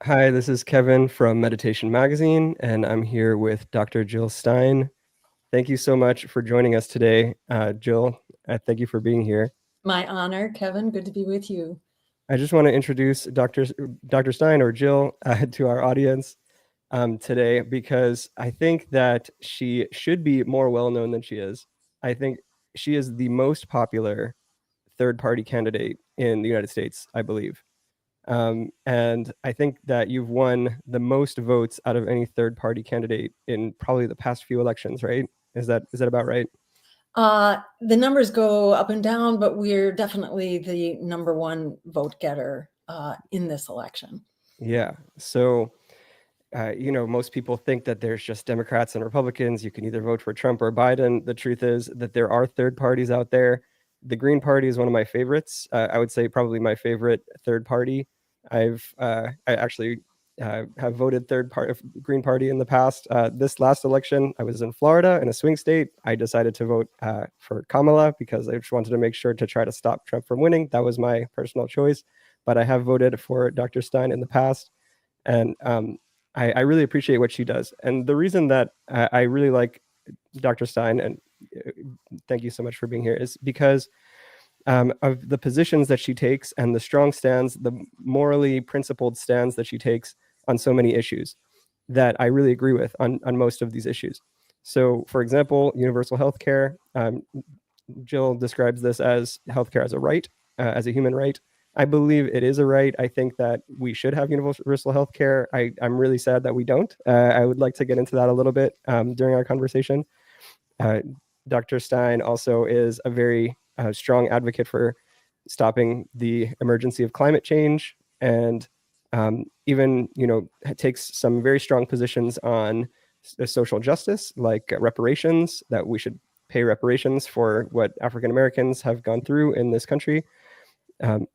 Hi, this is Kevin from Meditation Magazine, and I'm here with Dr. Jill Stein. Thank you so much for joining us today. Jill, thank you for being here. My honor, Kevin. Good to be with you. I just want to introduce Dr. Stein or Jill to our audience today because I think that she should be more well known than she is. I think she is the most popular third party candidate in the United States, I believe. And I think that you've won the most votes out of any third party candidate in probably the past few elections, right? Is that about right? The numbers go up and down, but we're definitely the number one vote getter in this election. Yeah. So, most people think that there's just Democrats and Republicans. You can either vote for Trump or Biden. The truth is that there are third parties out there. The Green Party is one of my favorites. I would say probably my favorite third party. I actually have voted Green Party in the past. This last election, I was in Florida in a swing state. I decided to vote for Kamala because I just wanted to make sure to try to stop Trump from winning. That was my personal choice. But I have voted for Dr. Stein in the past. And I really appreciate what she does. And the reason that I really like Dr. Stein, and thank you so much for being here, is because of the positions that she takes and the strong stands, the morally principled stands that she takes on so many issues that I really agree with on most of these issues. So, for example, universal health care. Jill describes this as healthcare as a right, as a human right. I believe it is a right. I think that we should have universal health care. I'm really sad that we don't. I would like to get into that a little bit during our conversation. Dr. Stein also is a very strong advocate for stopping the emergency of climate change, and even takes some very strong positions on social justice, like reparations, that we should pay reparations for what African Americans have gone through in this country.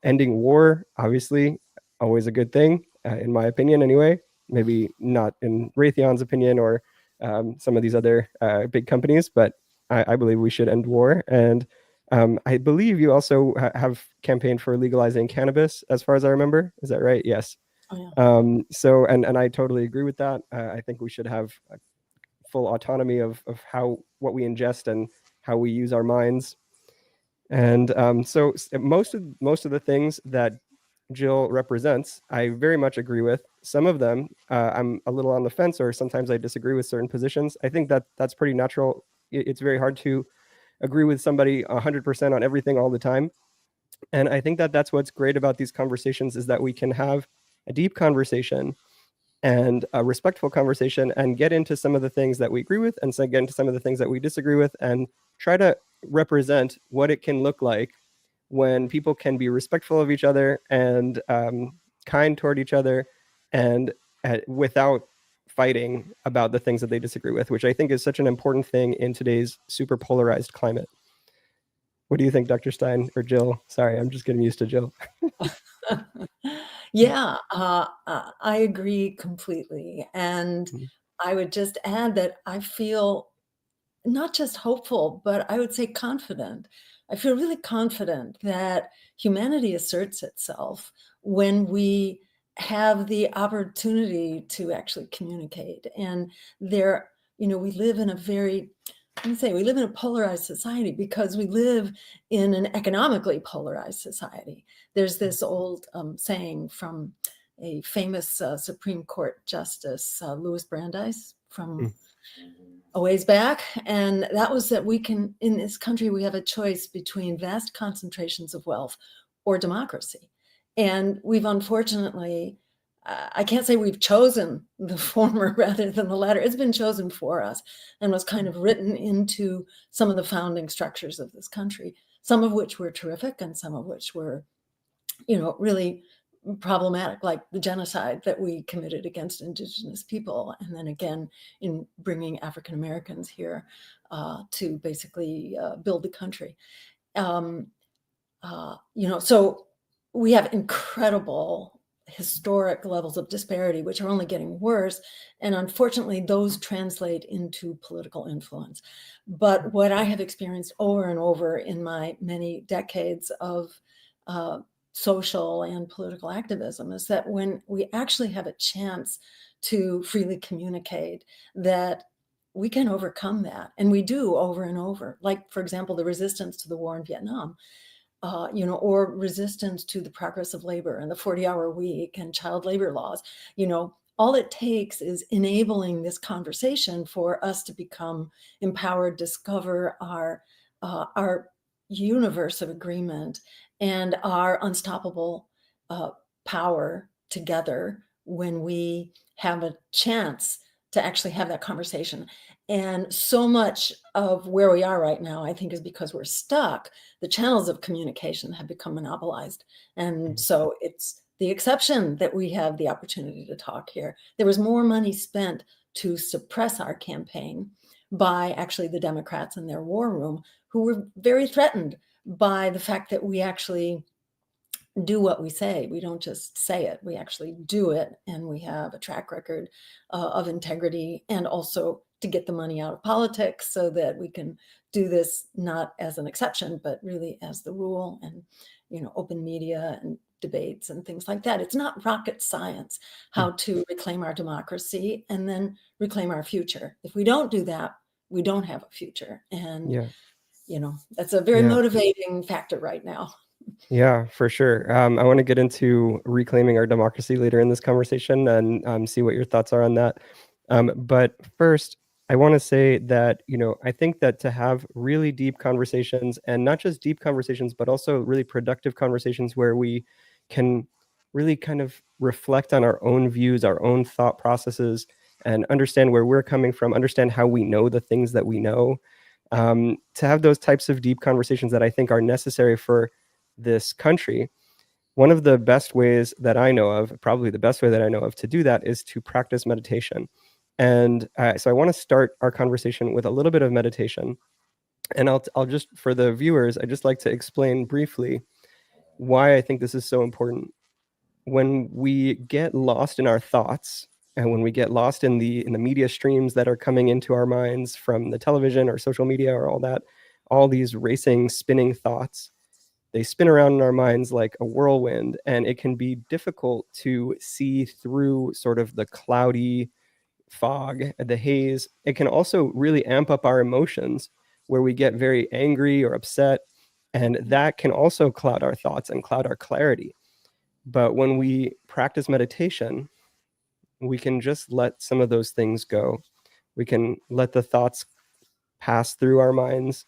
Ending war, obviously, always a good thing, in my opinion, anyway. Maybe not in Raytheon's opinion or some of these other big companies, but I believe we should end war. And I believe you also have campaigned for legalizing cannabis, as far as I remember. Is that right? Yes. Oh, yeah. And I totally agree with that. I think we should have full autonomy of what we ingest and how we use our minds. And so most of the things that Jill represents, I very much agree with. Some of them, I'm a little on the fence, or sometimes I disagree with certain positions. I think that that's pretty natural. It's very hard to agree with somebody 100% on everything all the time. And I think that that's what's great about these conversations, is that we can have a deep conversation and a respectful conversation and get into some of the things that we agree with and so get into some of the things that we disagree with and try to represent what it can look like when people can be respectful of each other and kind toward each other, and without fighting about the things that they disagree with, which I think is such an important thing in today's super polarized climate. What do you think, Dr. Stein or Jill? Sorry, I'm just getting used to Jill. Yeah, I agree completely. And Mhm. I would just add that I feel not just hopeful, but I would say confident. I feel really confident that humanity asserts itself when we have the opportunity to actually communicate. And there, we live in a very, we live in a polarized society because we live in an economically polarized society. There's this old saying from a famous Supreme Court Justice, Louis Brandeis, from a ways back, and that was that we can, in this country, we have a choice between vast concentrations of wealth or democracy. And we've unfortunately, I can't say we've chosen the former rather than the latter. It's been chosen for us and was kind of written into some of the founding structures of this country, some of which were terrific and some of which were, really problematic, like the genocide that we committed against Indigenous people, and then again in bringing African Americans here to basically build the country. So we have incredible historic levels of disparity, which are only getting worse. And unfortunately, those translate into political influence. But what I have experienced over and over in my many decades of social and political activism, is that when we actually have a chance to freely communicate, that we can overcome that. And we do over and over. Like, for example, the resistance to the war in Vietnam, or resistance to the progress of labor and the 40-hour week and child labor laws. All it takes is enabling this conversation for us to become empowered, discover our universe of agreement and our unstoppable power together when we have a chance to actually have that conversation. And so much of where we are right now, I think, is because we're stuck. The channels of communication have become monopolized. And so it's the exception that we have the opportunity to talk here. There was more money spent to suppress our campaign by actually the Democrats in their war room, who were very threatened by the fact that we actually do what we say. We don't just say it, we actually do it. And we have a track record of integrity, and also to get the money out of politics so that we can do this not as an exception, but really as the rule. And, open media and debates and things like that. It's not rocket science how to reclaim our democracy and then reclaim our future. If we don't do that, we don't have a future. And, Yeah. that's a very Yeah. motivating factor right now. Yeah, for sure. I want to get into reclaiming our democracy later in this conversation and see what your thoughts are on that. But first, I want to say that, I think that to have really deep conversations, and not just deep conversations, but also really productive conversations where we can really kind of reflect on our own views, our own thought processes, and understand where we're coming from, understand how we know the things that we know. To have those types of deep conversations that I think are necessary for this country, one of the best ways that I know of, probably the best way that I know of to do that, is to practice meditation. And so I want to start our conversation with a little bit of meditation. And I'll just, for the viewers, I just like to explain briefly why I think this is so important. When we get lost in our thoughts, and when we get lost in the media streams that are coming into our minds from the television or social media or all that, all these racing, spinning thoughts, they spin around in our minds like a whirlwind, and it can be difficult to see through sort of the cloudy fog, the haze. It can also really amp up our emotions, where we get very angry or upset, and that can also cloud our thoughts and cloud our clarity. But when we practice meditation, we can just let some of those things go. We can let the thoughts pass through our minds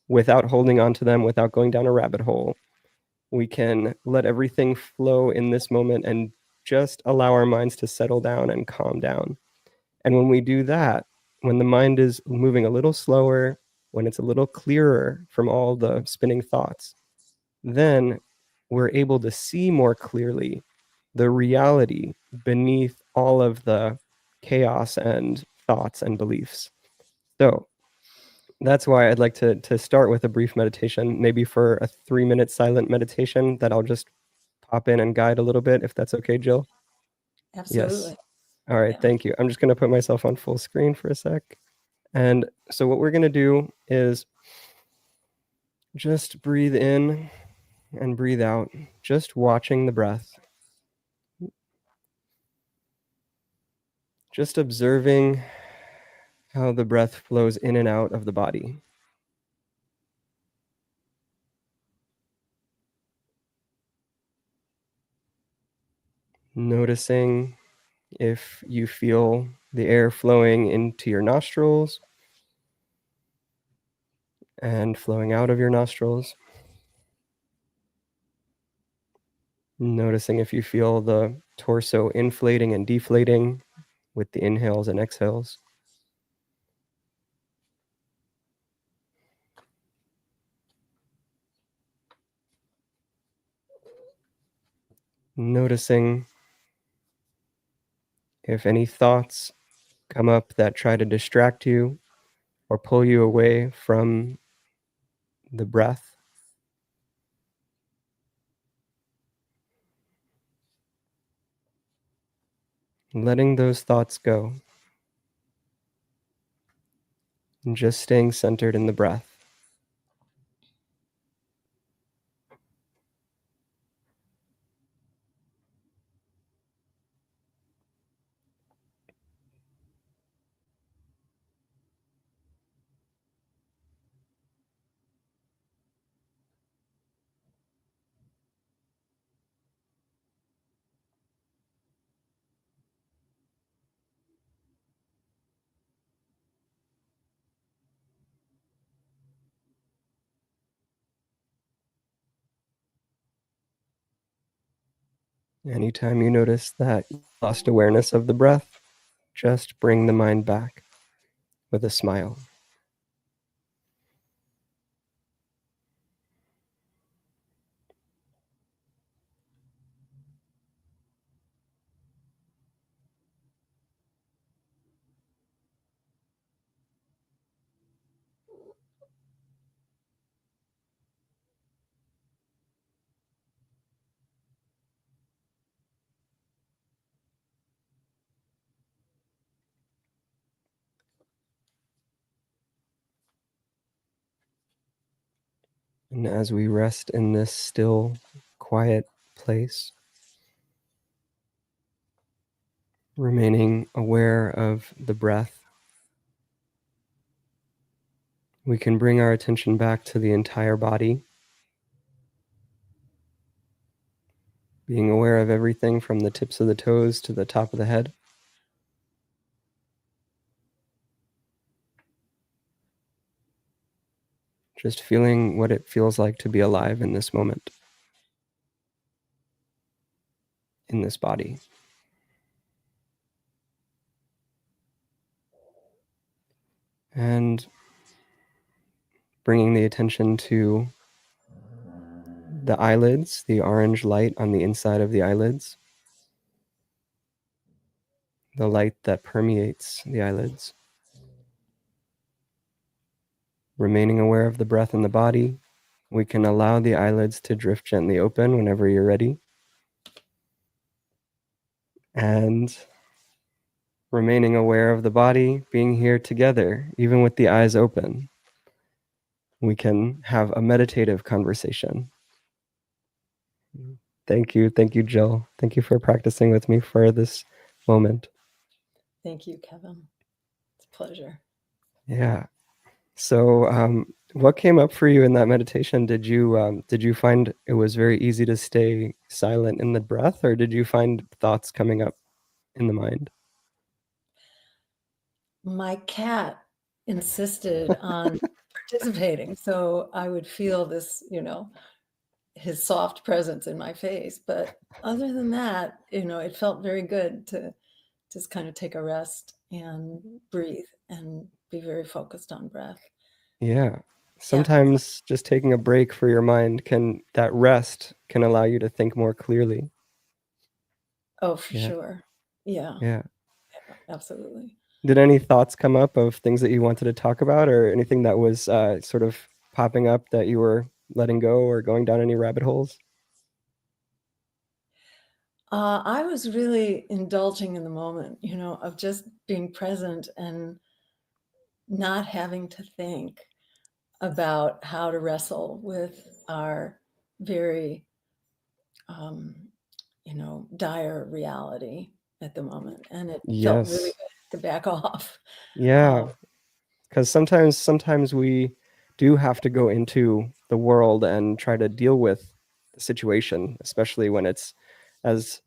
without holding on to them, without going down a rabbit hole. We can let everything flow in this moment and just allow our minds to settle down and calm down. And when we do that, when the mind is moving a little slower, when it's a little clearer from all the spinning thoughts, then we're able to see more clearly the reality beneath all of the chaos and thoughts and beliefs. So that's why I'd like to start with a brief meditation, maybe for a 3-minute silent meditation that I'll just pop in and guide a little bit, if that's okay, Jill. Yes. Absolutely. All right. Yeah. Thank you. I'm just going to put myself on full screen for a sec. And so what we're going to do is just breathe in and breathe out, just watching the breath, just observing how the breath flows in and out of the body. Noticing if you feel the air flowing into your nostrils and flowing out of your nostrils. Noticing if you feel the torso inflating and deflating with the inhales and exhales. Noticing if any thoughts come up that try to distract you or pull you away from the breath. Letting those thoughts go and just staying centered in the breath. Anytime you notice that you lost awareness of the breath, just bring the mind back with a smile. And as we rest in this still, quiet place, remaining aware of the breath, we can bring our attention back to the entire body, being aware of everything from the tips of the toes to the top of the head. Just feeling what it feels like to be alive in this moment, in this body. And bringing the attention to the eyelids, the orange light on the inside of the eyelids, the light that permeates the eyelids. Remaining aware of the breath in the body, we can allow the eyelids to drift gently open whenever you're ready. And remaining aware of the body, being here together, even with the eyes open, we can have a meditative conversation. Thank you, Jill. Thank you for practicing with me for this moment. Thank you, Kevin. It's a pleasure. Yeah. So, what came up for you in that meditation? Did you find it was very easy to stay silent in the breath, or did you find thoughts coming up in the mind? My cat insisted on participating, so I would feel this, his soft presence in my face. But other than that, it felt very good to just kind of take a rest and breathe and be very focused on breath. Yeah. Yeah. Sometimes just taking a break for your mind that rest can allow you to think more clearly. Oh, for Yeah. sure. Yeah, Yeah. absolutely. Did any thoughts come up of things that you wanted to talk about, or anything that was sort of popping up that you were letting go, or going down any rabbit holes? I was really indulging in the moment, of just being present and not having to think about how to wrestle with our very, um, dire reality at the moment. And it felt really Yes. good to back off. Yeah. Um, Because sometimes we do have to go into the world and try to deal with the situation, especially when it's as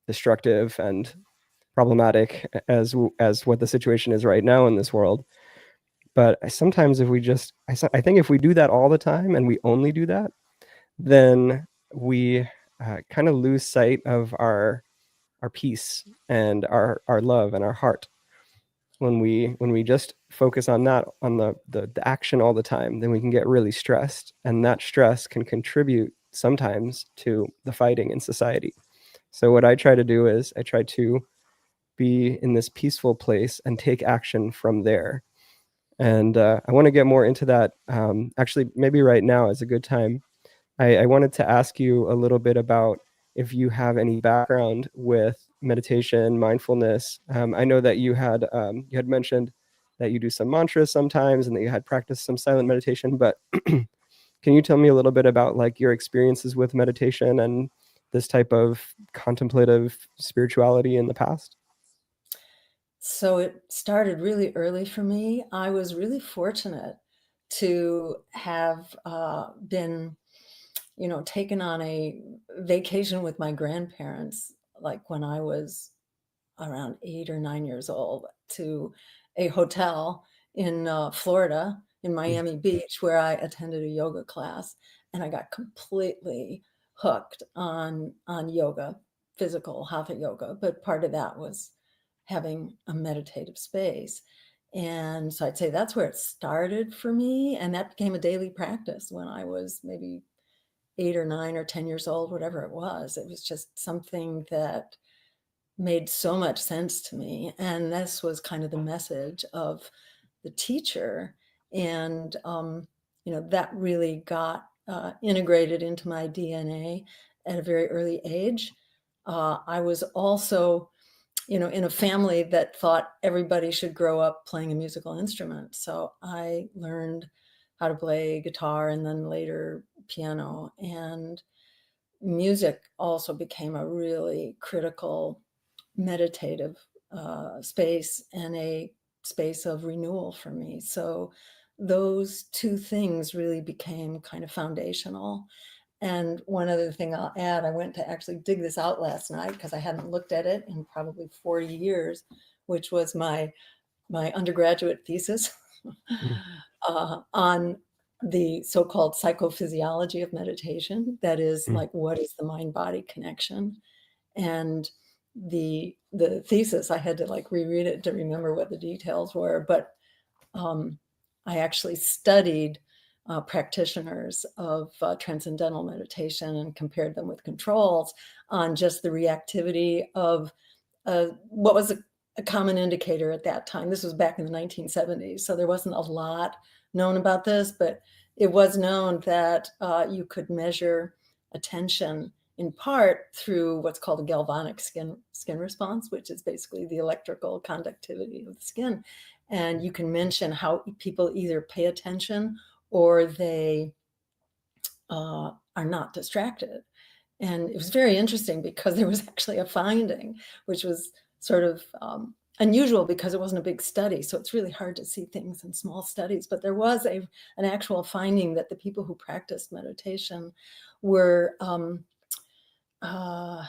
destructive and problematic as what the situation is right now in this world. But sometimes if we just I think if we do that all the time and we only do that, then we kind of lose sight of our peace and our love and our heart. When we just focus on that, on the action all the time, then we can get really stressed, and that stress can contribute sometimes to the fighting in society. So what I try to do is I try to be in this peaceful place and take action from there. And I want to get more into that. Actually, maybe right now is a good time. I wanted to ask you a little bit about if you have any background with meditation, mindfulness. I know that you had mentioned that you do some mantras sometimes, and that you had practiced some silent meditation. But can you tell me a little bit about like your experiences with meditation and this type of contemplative spirituality in the past? so it started really early for me. I was really fortunate to have been taken on a vacation with my grandparents, like when I was around 8 or 9 years old, to a hotel in Florida, in Mm. Miami Beach, where I attended a yoga class, and I got completely hooked on yoga. physical hatha yoga, but part of that was having a meditative space. And so I'd say that's where it started for me. And that became a daily practice when I was maybe 8 or 9 or 10 years old, whatever it was. It was just something that made so much sense to me. And this was kind of the message of the teacher. And, that really got integrated into my DNA at a very early age. I was also, in a family that thought everybody should grow up playing a musical instrument. So I learned how to play guitar and then later piano. And music also became a really critical meditative space and a space of renewal for me. So those two things really became kind of foundational. And one other thing I'll add, I went to actually dig this out last night because I hadn't looked at it in probably 40 years, which was my undergraduate thesis Mm, on the so-called psychophysiology of meditation. That is mm, like, what is the mind-body connection? And the thesis, I had to like reread it to remember what the details were, but um, I actually studied practitioners of transcendental meditation and compared them with controls on just the reactivity of what was a common indicator at that time. This was back in the 1970s, so there wasn't a lot known about this, but it was known that you could measure attention in part through what's called a galvanic skin response, which is basically the electrical conductivity of the skin. And you can mention how people either pay attention or they are not distracted. And it was very interesting because there was actually a finding, which was sort of unusual because it wasn't a big study. So it's really hard to see things in small studies. But there was an actual finding that the people who practiced meditation were uh,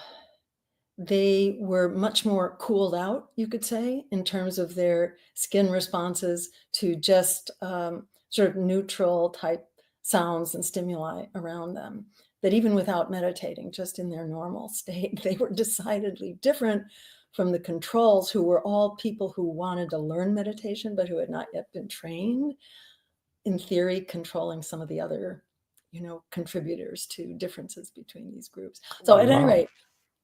they were much more cooled out, you could say, in terms of their skin responses to just sort of neutral type sounds and stimuli around them. That even without meditating, just in their normal state, they were decidedly different from the controls, who were all people who wanted to learn meditation, but who had not yet been trained, in theory, controlling some of the other, contributors to differences between these groups. So at any wow. rate,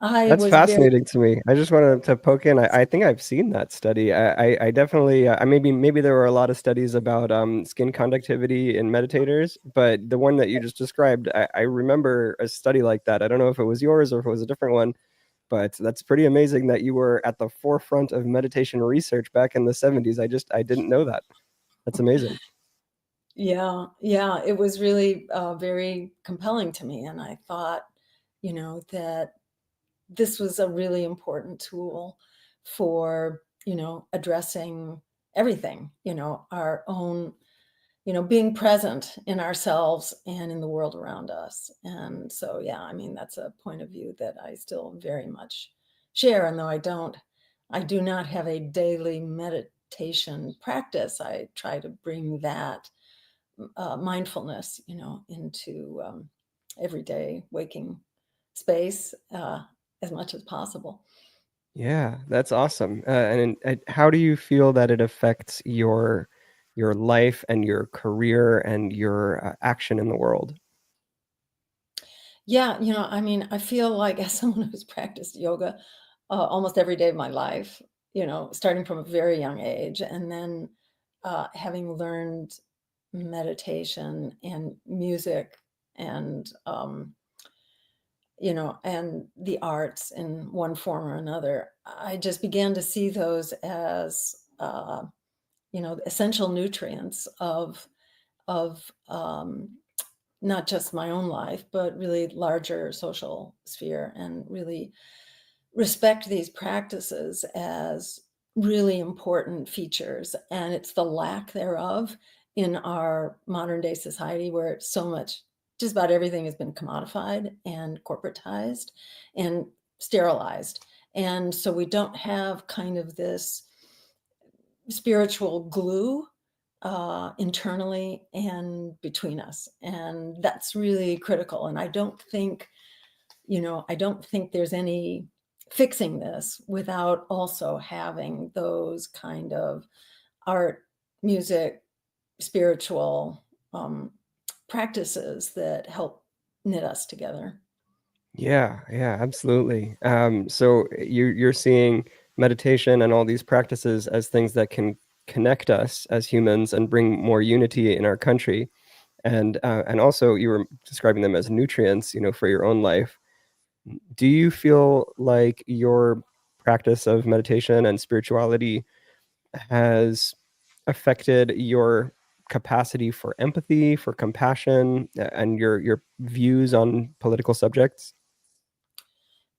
I That's was very fascinating to me. I just wanted to poke in. I think I've seen that study. I definitely, I maybe there were a lot of studies about skin conductivity in meditators, but the one that you just described, I remember a study like that. I don't know if it was yours or if it was a different one, but that's pretty amazing that you were at the forefront of meditation research back in the 70s. I didn't know that. That's amazing. Yeah, it was really very compelling to me. And I thought, that this was a really important tool for, addressing everything, our own, being present in ourselves and in the world around us. And so, yeah, I mean, that's a point of view that I still very much share. And though I do not have a daily meditation practice, I try to bring that mindfulness, into everyday waking space as much as possible. Yeah, that's awesome. And how do you feel that it affects your life and your career and your action in the world? Yeah, I mean, I feel like as someone who's practiced yoga almost every day of my life, starting from a very young age, and then having learned meditation and music and and the arts in one form or another, I just began to see those as, essential nutrients of not just my own life, but really larger social sphere, and really respect these practices as really important features. And it's the lack thereof in our modern day society, where it's so much, just about everything has been commodified and corporatized and sterilized. And so we don't have kind of this spiritual glue internally and between us. And that's really critical. And I don't think I don't think there's any fixing this without also having those kind of art, music, spiritual practices that help knit us together. Yeah, yeah, absolutely. So you're seeing meditation and all these practices as things that can connect us as humans and bring more unity in our country. And also you were describing them as nutrients, for your own life. Do you feel like your practice of meditation and spirituality has affected your capacity for empathy, for compassion, and your views on political subjects?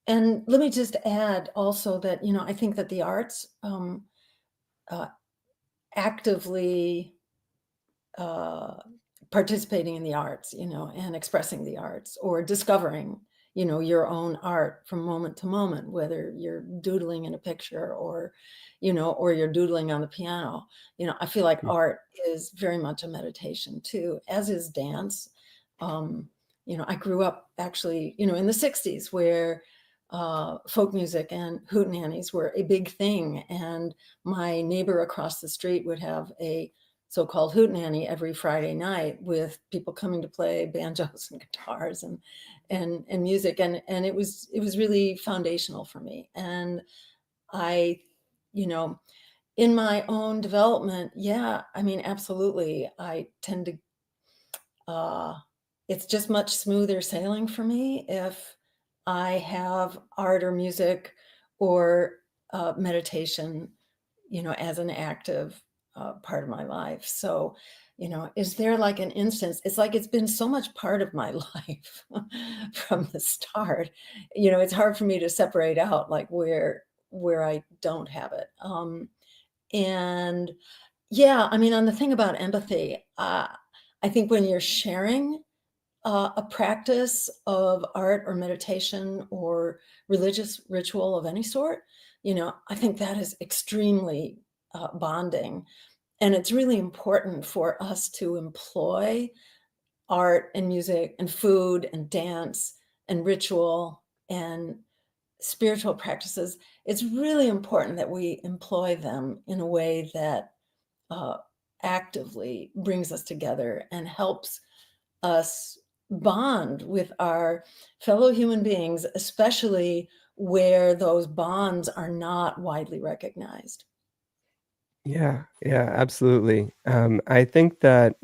And let me just add also that, I think that the arts uh, actively uh, participating in the arts, and expressing the arts or discovering, your own art from moment to moment, whether you're doodling in a picture or you're doodling on the piano. I feel like Mm. art is very much a meditation too, as is dance. Um, I grew up actually, in the 60s where folk music and hootenannies were a big thing. And my neighbor across the street would have a so-called hootenanny every Friday night with people coming to play banjos and guitars and music, and it was really foundational for me. And I, you know, in my own development, yeah, I mean, absolutely, I tend to. Uh, it's just much smoother sailing for me if I have art or music or meditation, as an active part of my life. So, is there like an instance? It's like it's been so much part of my life from the start. It's hard for me to separate out like where I don't have it. And yeah, I mean, on the thing about empathy, I think when you're sharing a practice of art or meditation or religious ritual of any sort, I think that is extremely bonding. And it's really important for us to employ art and music and food and dance and ritual and spiritual practices. It's really important that we employ them in a way that uh, actively brings us together and helps us bond with our fellow human beings, especially where those bonds are not widely recognized. Yeah, yeah, absolutely. I think that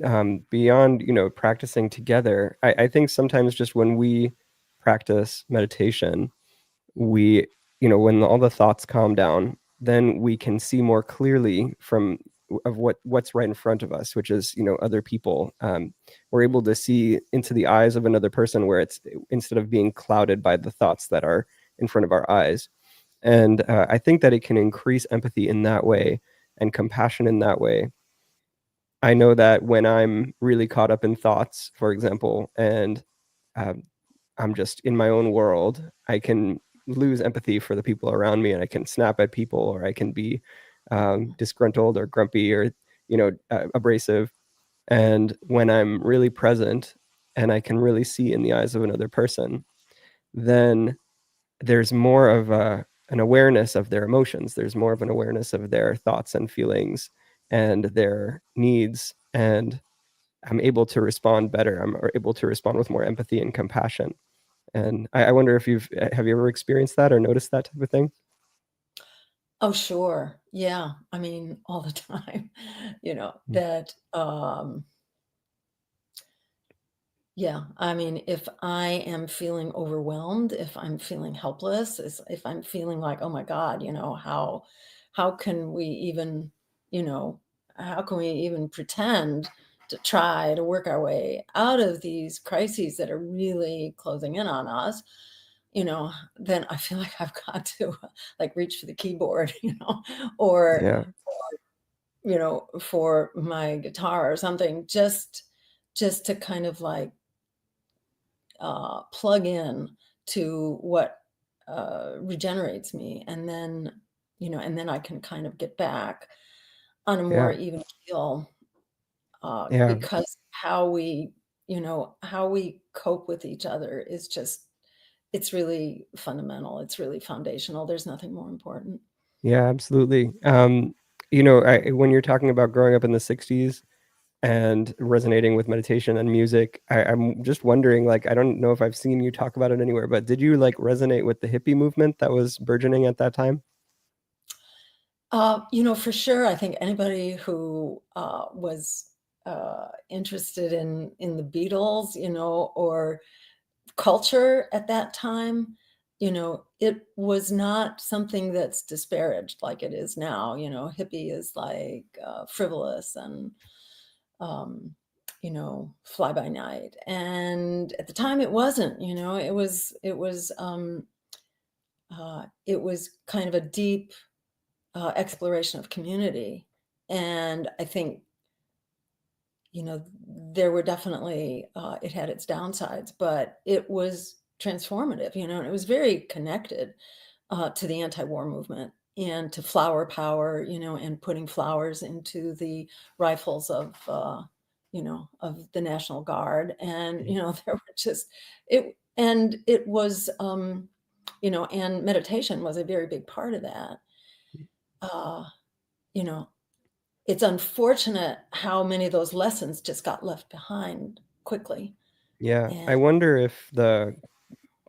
beyond, practicing together, I think sometimes just when we practice meditation, we, when all the thoughts calm down, then we can see more clearly of what's right in front of us, which is, other people. We're able to see into the eyes of another person where it's instead of being clouded by the thoughts that are in front of our eyes. And I think that it can increase empathy in that way and compassion in that way. I know that when I'm really caught up in thoughts, for example, and um, I'm just in my own world, I can lose empathy for the people around me, and I can snap at people, or I can be disgruntled or grumpy or abrasive. And when I'm really present and I can really see in the eyes of another person, then there's more of an awareness of their emotions. There's more of an awareness of their thoughts and feelings and their needs. And I'm able to respond better. I'm able to respond with more empathy and compassion. And I wonder if have you ever experienced that or noticed that type of thing? Oh, sure. Yeah. I mean, all the time, Mm. that, yeah. I mean, if I am feeling overwhelmed, if I'm feeling helpless, if I'm feeling like, oh my God, how can we even, you know, how can we even pretend to try to work our way out of these crises that are really closing in on us? Then I feel like I've got to like reach for the keyboard, or, Yeah, for my guitar or something, just to kind of like plug in to what regenerates me, and then I can kind of get back on a more yeah, even keel, yeah, because how we cope with each other is just it's really fundamental. It's really foundational. There's nothing more important. Yeah, absolutely. When you're talking about growing up in the 60s and resonating with meditation and music, I'm just wondering, like, I don't know if I've seen you talk about it anywhere, but did you like resonate with the hippie movement that was burgeoning at that time? For sure, I think anybody who was interested in the Beatles, or culture at that time, it was not something that's disparaged like it is now. Hippie is like frivolous and fly by night. And at the time, it wasn't. It was kind of a deep exploration of community. And I think, there were definitely, it had its downsides, but it was transformative, and it was very connected to the anti-war movement and to flower power, and putting flowers into the rifles of the National Guard. And, there were just, it was, and meditation was a very big part of that. Uh, you know, it's unfortunate how many of those lessons just got left behind quickly. Yeah, I And wonder if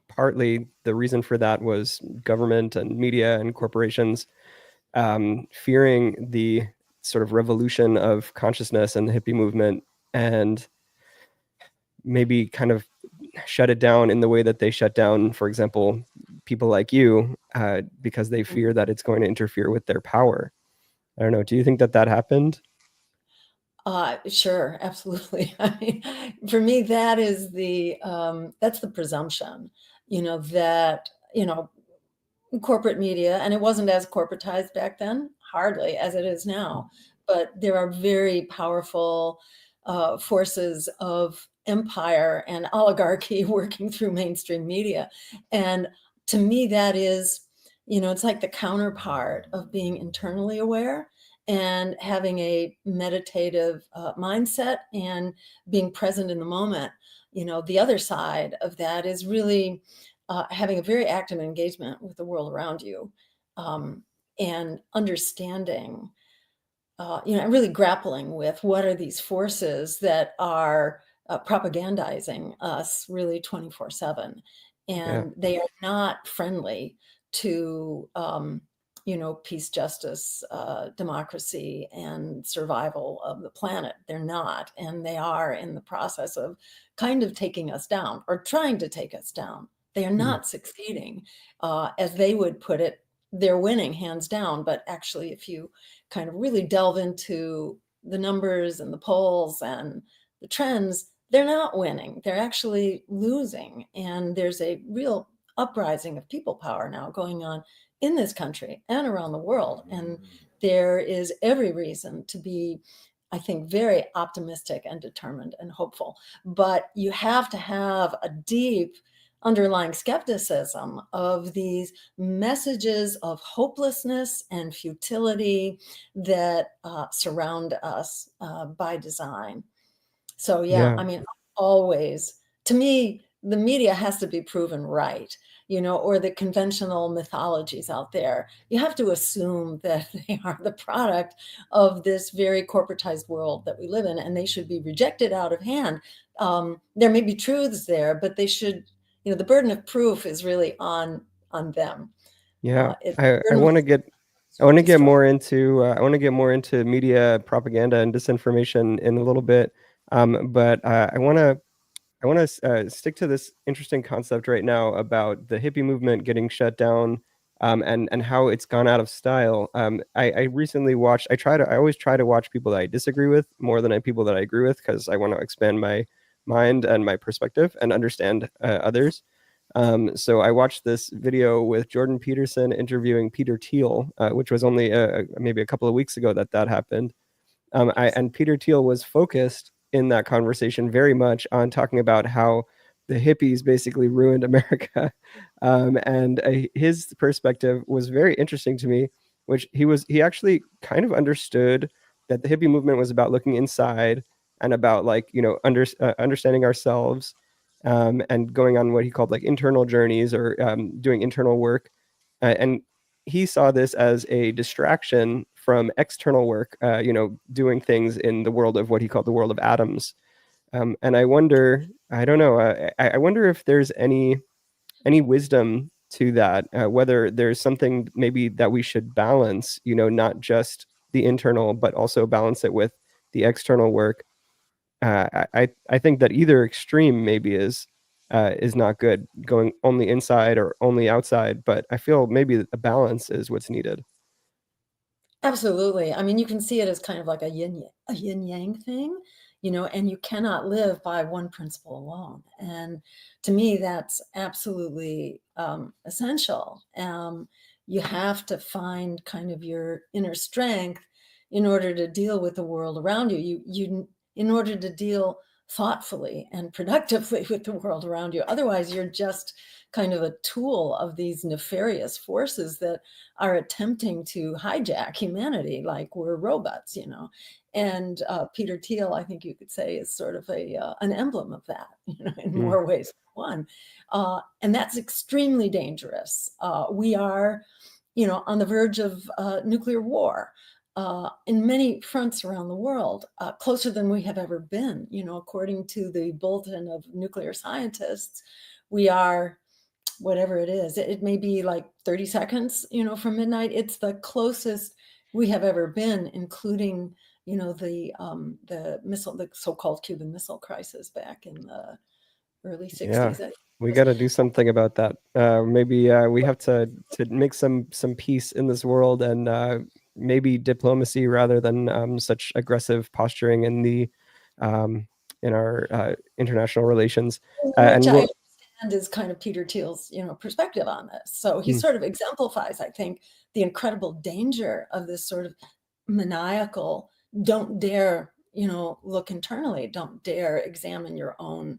partly the reason for that was government and media and corporations fearing the sort of revolution of consciousness and the hippie movement, and maybe kind of shut it down in the way that they shut down, for example, people like you, because they fear that it's going to interfere with their power. I don't know. Do you think that that happened? sure, absolutely. I mean, for me, that's the presumption, that, corporate media, and it wasn't as corporatized back then, hardly as it is now, but there are very powerful forces of empire and oligarchy working through mainstream media. And to me, that is, it's like the counterpart of being internally aware and having a meditative mindset and being present in the moment. The other side of that is really having a very active engagement with the world around you, um, and understanding, and really grappling with what are these forces that are propagandizing us really 24/7. Yeah. And they are not friendly to, peace, justice, democracy, and survival of the planet. They're not. And they are in the process of kind of taking us down or trying to take us down. They are Mm. not succeeding. As they would put it, they're winning hands down. But actually, if you kind of really delve into the numbers and the polls and the trends, they're not winning. They're actually losing. And there's a real uprising of people power now going on in this country and around the world. And there is every reason to be, I think, very optimistic and determined and hopeful. But you have to have a deep underlying skepticism of these messages of hopelessness and futility that surround us by design. So, yeah, Yeah. I mean, always, to me, the media has to be proven right, or the conventional mythologies out there. You have to assume that they are the product of this very corporatized world that we live in, and they should be rejected out of hand. There may be truths there, but they should, the burden of proof is really on them. Yeah. It I, I burden want to lifting get is I to want to get destroy. more into media propaganda and disinformation in a little bit. But I want to stick to this interesting concept right now about the hippie movement getting shut down, and how it's gone out of style. I recently watched. I always try to watch people that I disagree with more than people that I agree with, because I want to expand my mind and my perspective and understand others. So I watched this video with Jordan Peterson interviewing Peter Thiel, which was only maybe a couple of weeks ago that that happened. Yes. And Peter Thiel was focused in that conversation very much on talking about how the hippies basically ruined America. And his perspective was very interesting to me, which he actually kind of understood that the hippie movement was about looking inside and about, like, understanding ourselves and going on what he called like internal journeys or doing internal work. And he saw this as a distraction from external work, doing things in the world of what he called the world of atoms. And I wonder, I don't know, I wonder if there's any wisdom to that, whether there's something maybe that we should balance, not just the internal, but also balance it with the external work. I think that either extreme maybe is not good, going only inside or only outside. But I feel maybe a balance is what's needed. Absolutely. I mean, you can see it as kind of like a yin yang thing, and you cannot live by one principle alone. And to me, that's absolutely essential. You have to find kind of your inner strength in order to deal with the world around you. In order to deal thoughtfully and productively with the world around you. Otherwise, you're just kind of a tool of these nefarious forces that are attempting to hijack humanity like we're robots. And Peter Thiel, I think you could say, is sort of an emblem of that, in Mm. more ways than one. And that's extremely dangerous. We are, on the verge of nuclear war. In many fronts around the world, closer than we have ever been. According to the Bulletin of Nuclear Scientists, we are, whatever it is, it may be like 30 seconds, from midnight. It's the closest we have ever been, including, the so-called Cuban Missile Crisis back in the early Yeah, 60s. I think we it was. got to do something about that. Maybe we have to make some peace in this world, and maybe diplomacy rather than such aggressive posturing in the um, in our international relations. Which And I we'll understand is kind of Peter Thiel's, perspective on this. So he mm, sort of exemplifies, I think, the incredible danger of this sort of maniacal, don't dare, look internally, don't dare examine your own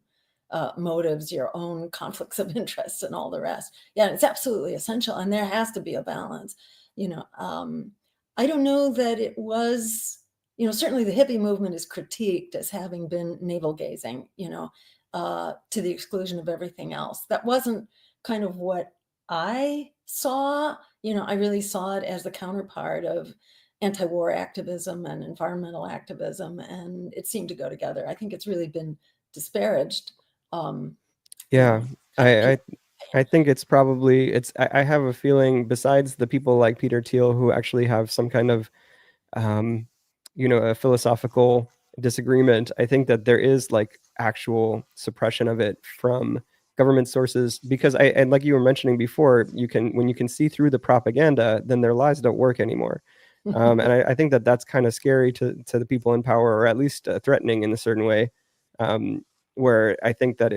motives, your own conflicts of interest, and all the rest. Yeah, it's absolutely essential, and there has to be a balance. You know, um, I don't know that it was. Certainly the hippie movement is critiqued as having been navel gazing. To the exclusion of everything else. That wasn't kind of what I saw. I really saw it as the counterpart of anti-war activism and environmental activism, and it seemed to go together. I think it's really been disparaged. Um, yeah, Kind of I, I people. I think it's probably it's. I have a feeling besides the people like Peter Thiel who actually have some kind of um, a philosophical disagreement, I think that there is like actual suppression of it from government sources because and like you were mentioning before, when you can see through the propaganda, then their lies don't work anymore. And I think that that's kind of scary to the people in power, or at least threatening in a certain way. Um, where I think that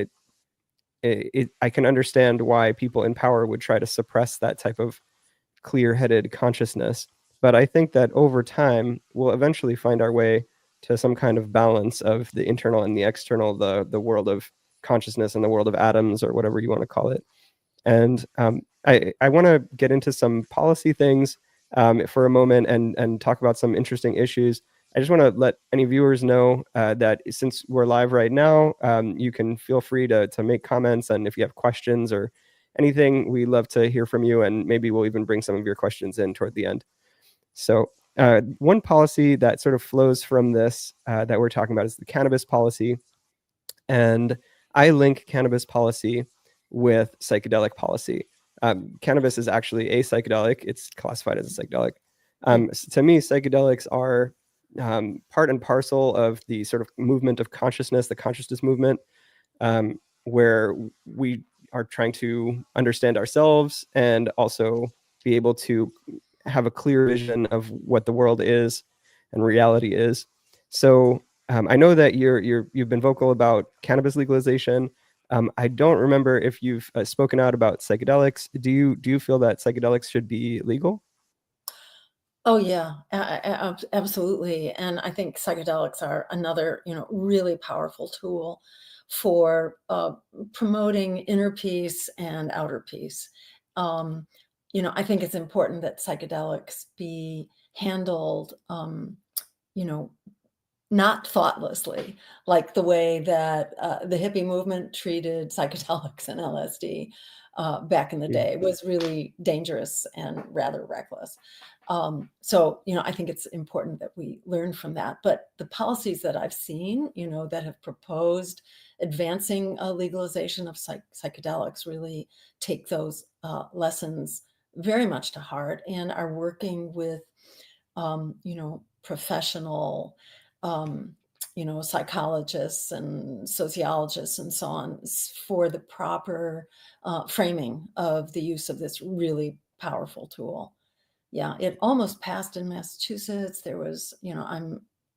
I can understand why people in power would try to suppress that type of clear-headed consciousness. But I think that over time, we'll eventually find our way to some kind of balance of the internal and the external, the world of consciousness and the world of atoms, or whatever you want to call it. And I want to get into some policy things for a moment and talk about some interesting issues. I just want to let any viewers know that since we're live right now, you can feel free to make comments, and if you have questions or anything, we love to hear from you, and maybe we'll even bring some of your questions in toward the end. So one policy that sort of flows from this that we're talking about is the cannabis policy. And I link cannabis policy with psychedelic policy. Cannabis is actually a psychedelic, it's classified as a psychedelic. To me, psychedelics are part and parcel of the sort of movement of consciousness, the consciousness movement, where we are trying to understand ourselves and also be able to have a clear vision of what the world is and reality is. So I know that you've been vocal about cannabis legalization. I don't remember if you've spoken out about psychedelics. Do you feel that psychedelics should be legal? Oh yeah, absolutely. And I think psychedelics are another, really powerful tool for promoting inner peace and outer peace. Um, I think it's important that psychedelics be handled, you know, not thoughtlessly, like the way that the hippie movement treated psychedelics and LSD back in the Mm. day was really dangerous and rather reckless. So, I think it's important that we learn from that. But the policies that I've seen, that have proposed advancing legalization of psychedelics really take those lessons very much to heart and are working with professional, um, psychologists and sociologists and so on for the proper framing of the use of this really powerful tool. Yeah, it almost passed in Massachusetts. There was,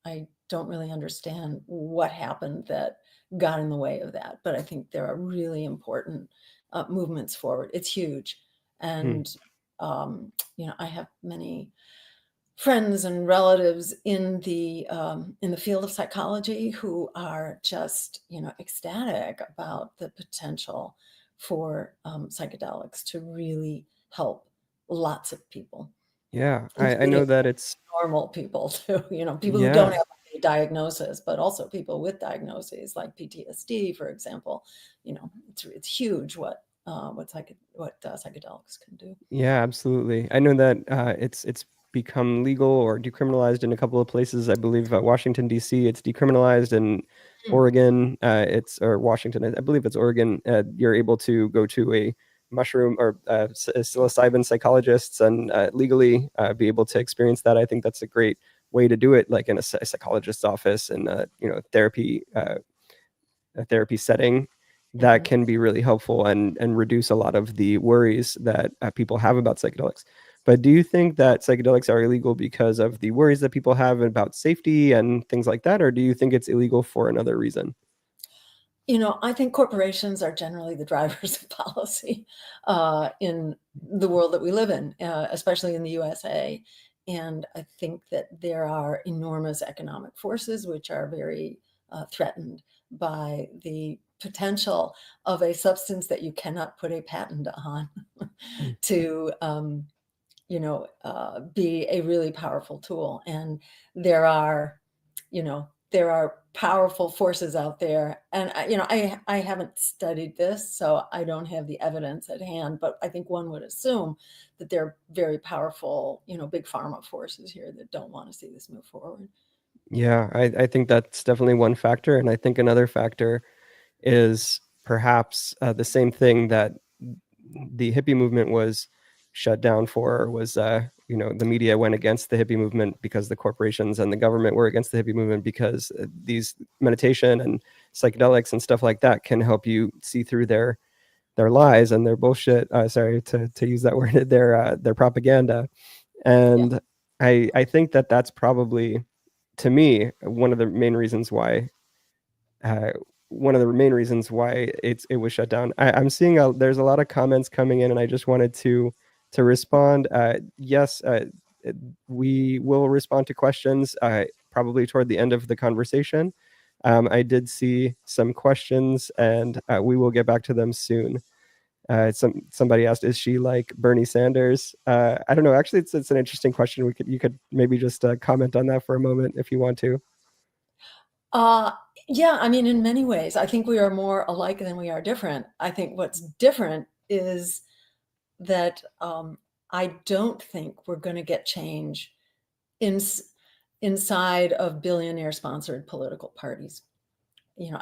I don't really understand what happened that got in the way of that, but I think there are really important movements forward. It's huge. Mm. And, I have many friends and relatives in the field of psychology who are just ecstatic about the potential for psychedelics to really help lots of people, Yeah, I including know that it's normal people too, people who don't yeah. have a diagnosis, but also people with diagnoses like PTSD, for example. It's huge what psychedelics can do. Yeah, absolutely. I know that it's become legal or decriminalized in a couple of places. I believe Washington D.C. it's decriminalized, and Hmm. Oregon it's or Washington I believe it's Oregon. You're able to go to a mushroom or psilocybin psychologists and legally be able to experience that. I think that's a great way to do it, like in a psychologist's office and a therapy setting that Mhm. can be really helpful and reduce a lot of the worries that people have about psychedelics. But do you think that psychedelics are illegal because of the worries that people have about safety and things like that, or do you think it's illegal for another reason? I think corporations are generally the drivers of policy in the world that we live in, especially in the USA. And I think that there are enormous economic forces which are very threatened by the potential of a substance that you cannot put a patent on Mm. to be a really powerful tool. And there are, there are powerful forces out there. And I haven't studied this, so I don't have the evidence at hand. But I think one would assume that there are very powerful, big pharma forces here that don't want to see this move forward. Yeah, I think that's definitely one factor. And I think another factor is perhaps the same thing that the hippie movement was shut down for was the media went against the hippie movement because the corporations and the government were against the hippie movement because these meditation and psychedelics and stuff like that can help you see through their lies and their bullshit, sorry to use that word, their propaganda. Yeah, And I think that that's probably, to me, uh, one of the main reasons why it was shut down. I'm seeing there's a lot of comments coming in, and I just wanted to respond. Yes, we will respond to questions probably toward the end of the conversation. I did see some questions, and we will get back to them soon. Somebody asked, "Is she like Bernie Sanders?" I don't know. Actually, it's an interesting question. You could maybe just comment on that for a moment if you want to. uh, yeah. I mean, in many ways, I think we are more alike than we are different. I think what's different is that I don't think we're going to get change in, inside of billionaire sponsored political parties.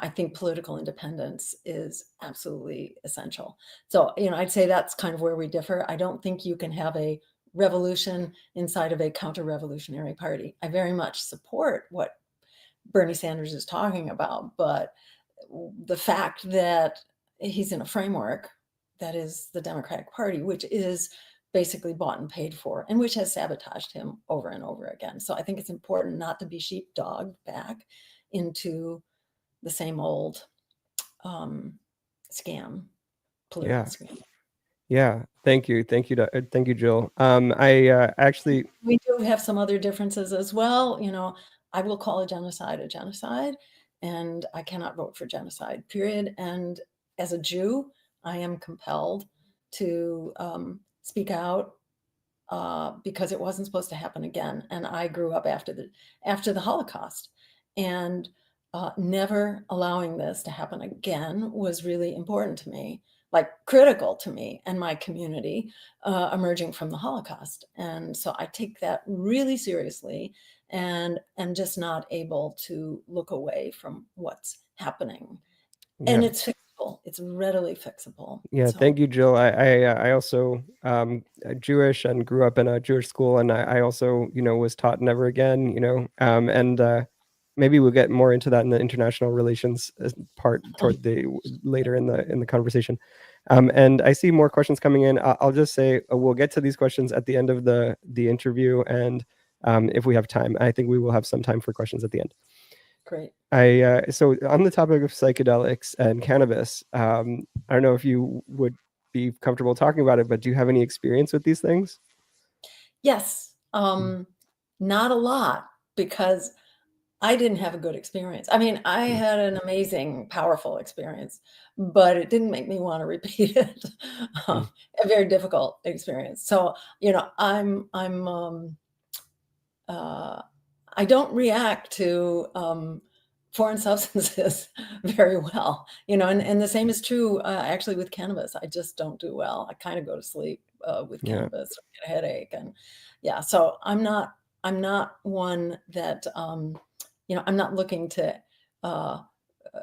I think political independence is absolutely essential. So, I'd say that's kind of where we differ. I don't think you can have a revolution inside of a counter revolutionary party. I very much support what Bernie Sanders is talking about, but the fact that he's in a framework that is the Democratic Party, which is basically bought and paid for, and which has sabotaged him over and over again. So I think it's important not to be sheepdogged back into the same old um, scam, political Yeah. scam. Yeah, thank you, Jill. I actually, We do have some other differences as well. I will call a genocide, and I cannot vote for genocide, period. And as a Jew, I am compelled to speak out because it wasn't supposed to happen again. And I grew up after the Holocaust, And never allowing this to happen again was really important to me, like critical to me and my community emerging from the Holocaust. And so I take that really seriously and am just not able to look away from what's happening. And Yeah. it's fixable. It's readily fixable. Yeah, So thank you, Jill. I also Jewish and grew up in a Jewish school, and I also was taught never again. And maybe we'll get more into that in the international relations part toward the later in the conversation. And I see more questions coming in. I'll just say we'll get to these questions at the end of the interview, and if we have time, I think we will have some time for questions at the end. great. So on the topic of psychedelics and cannabis, I don't know if you would be comfortable talking about it, but do you have any experience with these things? Yes, Mm, not a lot because I didn't have a good experience. I mean, I mm, had an amazing, powerful experience, but it didn't make me wanna repeat it. mm, A very difficult experience. So, uh, I don't react to, foreign substances very well, and the same is true, actually with cannabis. I just don't do well. I kinda go to sleep, with yeah. cannabis, or get a headache, and yeah, so I'm not one that, I'm not looking to, uh,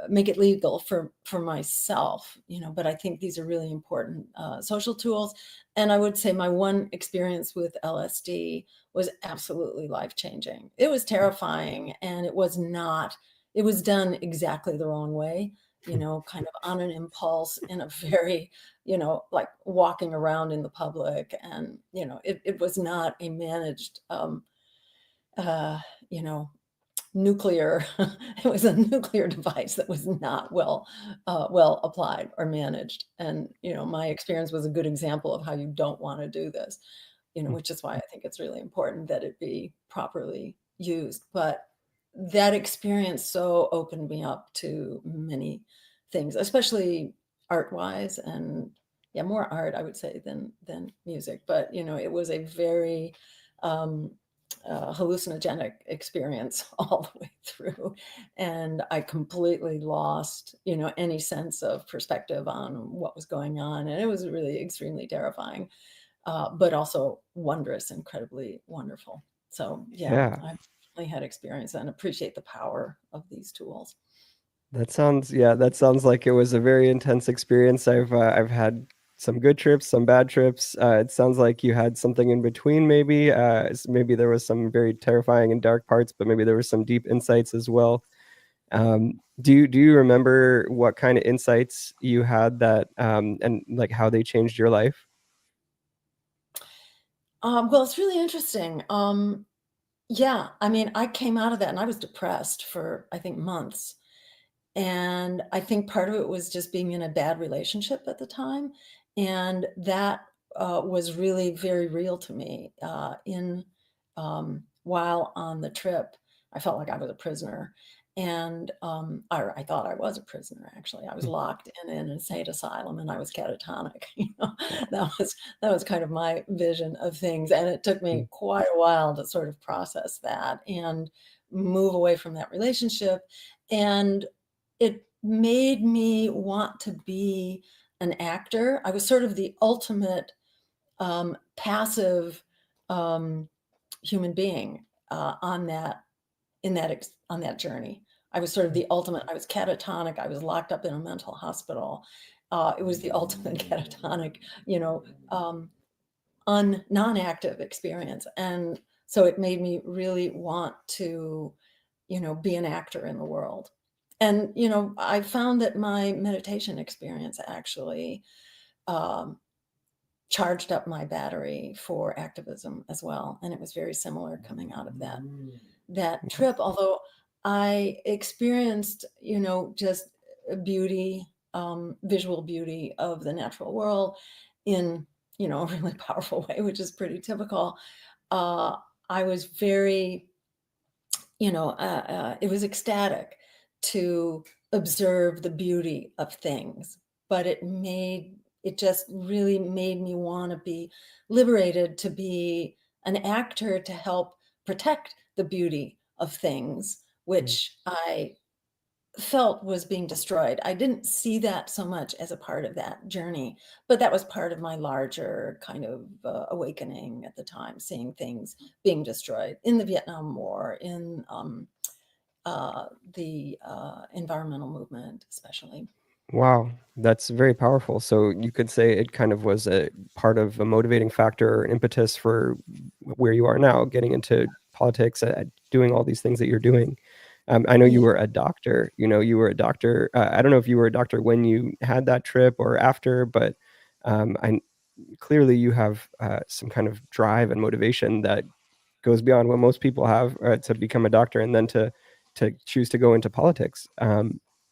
make it legal for myself, but I think these are really important, social tools, and I would say my one experience with LSD was absolutely life-changing. It was terrifying, and it was done exactly the wrong way, kind of on an impulse in a very, like walking around in the public, and, it was not a managed, uh, you know, nuclear it was a nuclear device that was not well applied or managed, and, my experience was a good example of how you don't wanna do this, which is why I think it's really important that it be properly used, but that experience so opened me up to many things, especially art-wise, and yeah, more art, I would say, than music, but, it was a very, um, hallucinogenic experience all the way through, and I completely lost, any sense of perspective on what was going on, and it was really extremely terrifying, but also wondrous, incredibly wonderful. So, yeah, Yeah. I've definitely had experience and appreciate the power of these tools. That sounds like it was a very intense experience. I've had some good trips, some bad trips. It sounds like you had something in between, maybe. Maybe there was some very terrifying and dark parts, but maybe there was some deep insights as well. Do you remember what kind of insights you had that and like how they changed your life? Well, it's really interesting. Yeah, I mean, I came out of that and I was depressed for, I think, months. And I think part of it was just being in a bad relationship at the time. And that was really very real to me. While on the trip, I felt like I was a prisoner. And I thought I was a prisoner, actually. I was Mm, locked in an insane asylum and I was catatonic. wow. That was kind of my vision of things. And it took Mm, me quite a while to sort of process that and move away from that relationship. And it made me want to be an actor. I was sort of the ultimate, passive, um, human being, on that on that journey. I was sort of mm, the ultimate I was catatonic, I was locked up in a mental hospital. It was the ultimate catatonic, you know, um, non-active experience, and so it made me really want to, be an actor in the world. And, I found that my meditation experience actually, um, charged up my battery for activism as well, and it was very similar coming out of that yeah. trip, although I experienced, just beauty, visual beauty of the natural world in, a really powerful way, which is pretty typical. Uh, I was very it was ecstatic to observe the beauty of things, but it just really made me want to be liberated to be an actor to help protect the beauty of things Mm. which I felt was being destroyed. I didn't see that so much as a part of that journey, but that was part of my larger kind of awakening at the time, seeing things being destroyed in the Vietnam War, in the environmental movement, especially. Wow, that's very powerful. So you could say it kind of was a part of a motivating factor or an impetus for where you are now, getting into politics, doing all these things that you're doing. I know you Yeah. were a doctor. You were a doctor. I don't know if you were a doctor when you had that trip or after, but I clearly you have some kind of drive and motivation that goes beyond what most people have to become a doctor and then to choose to go into politics.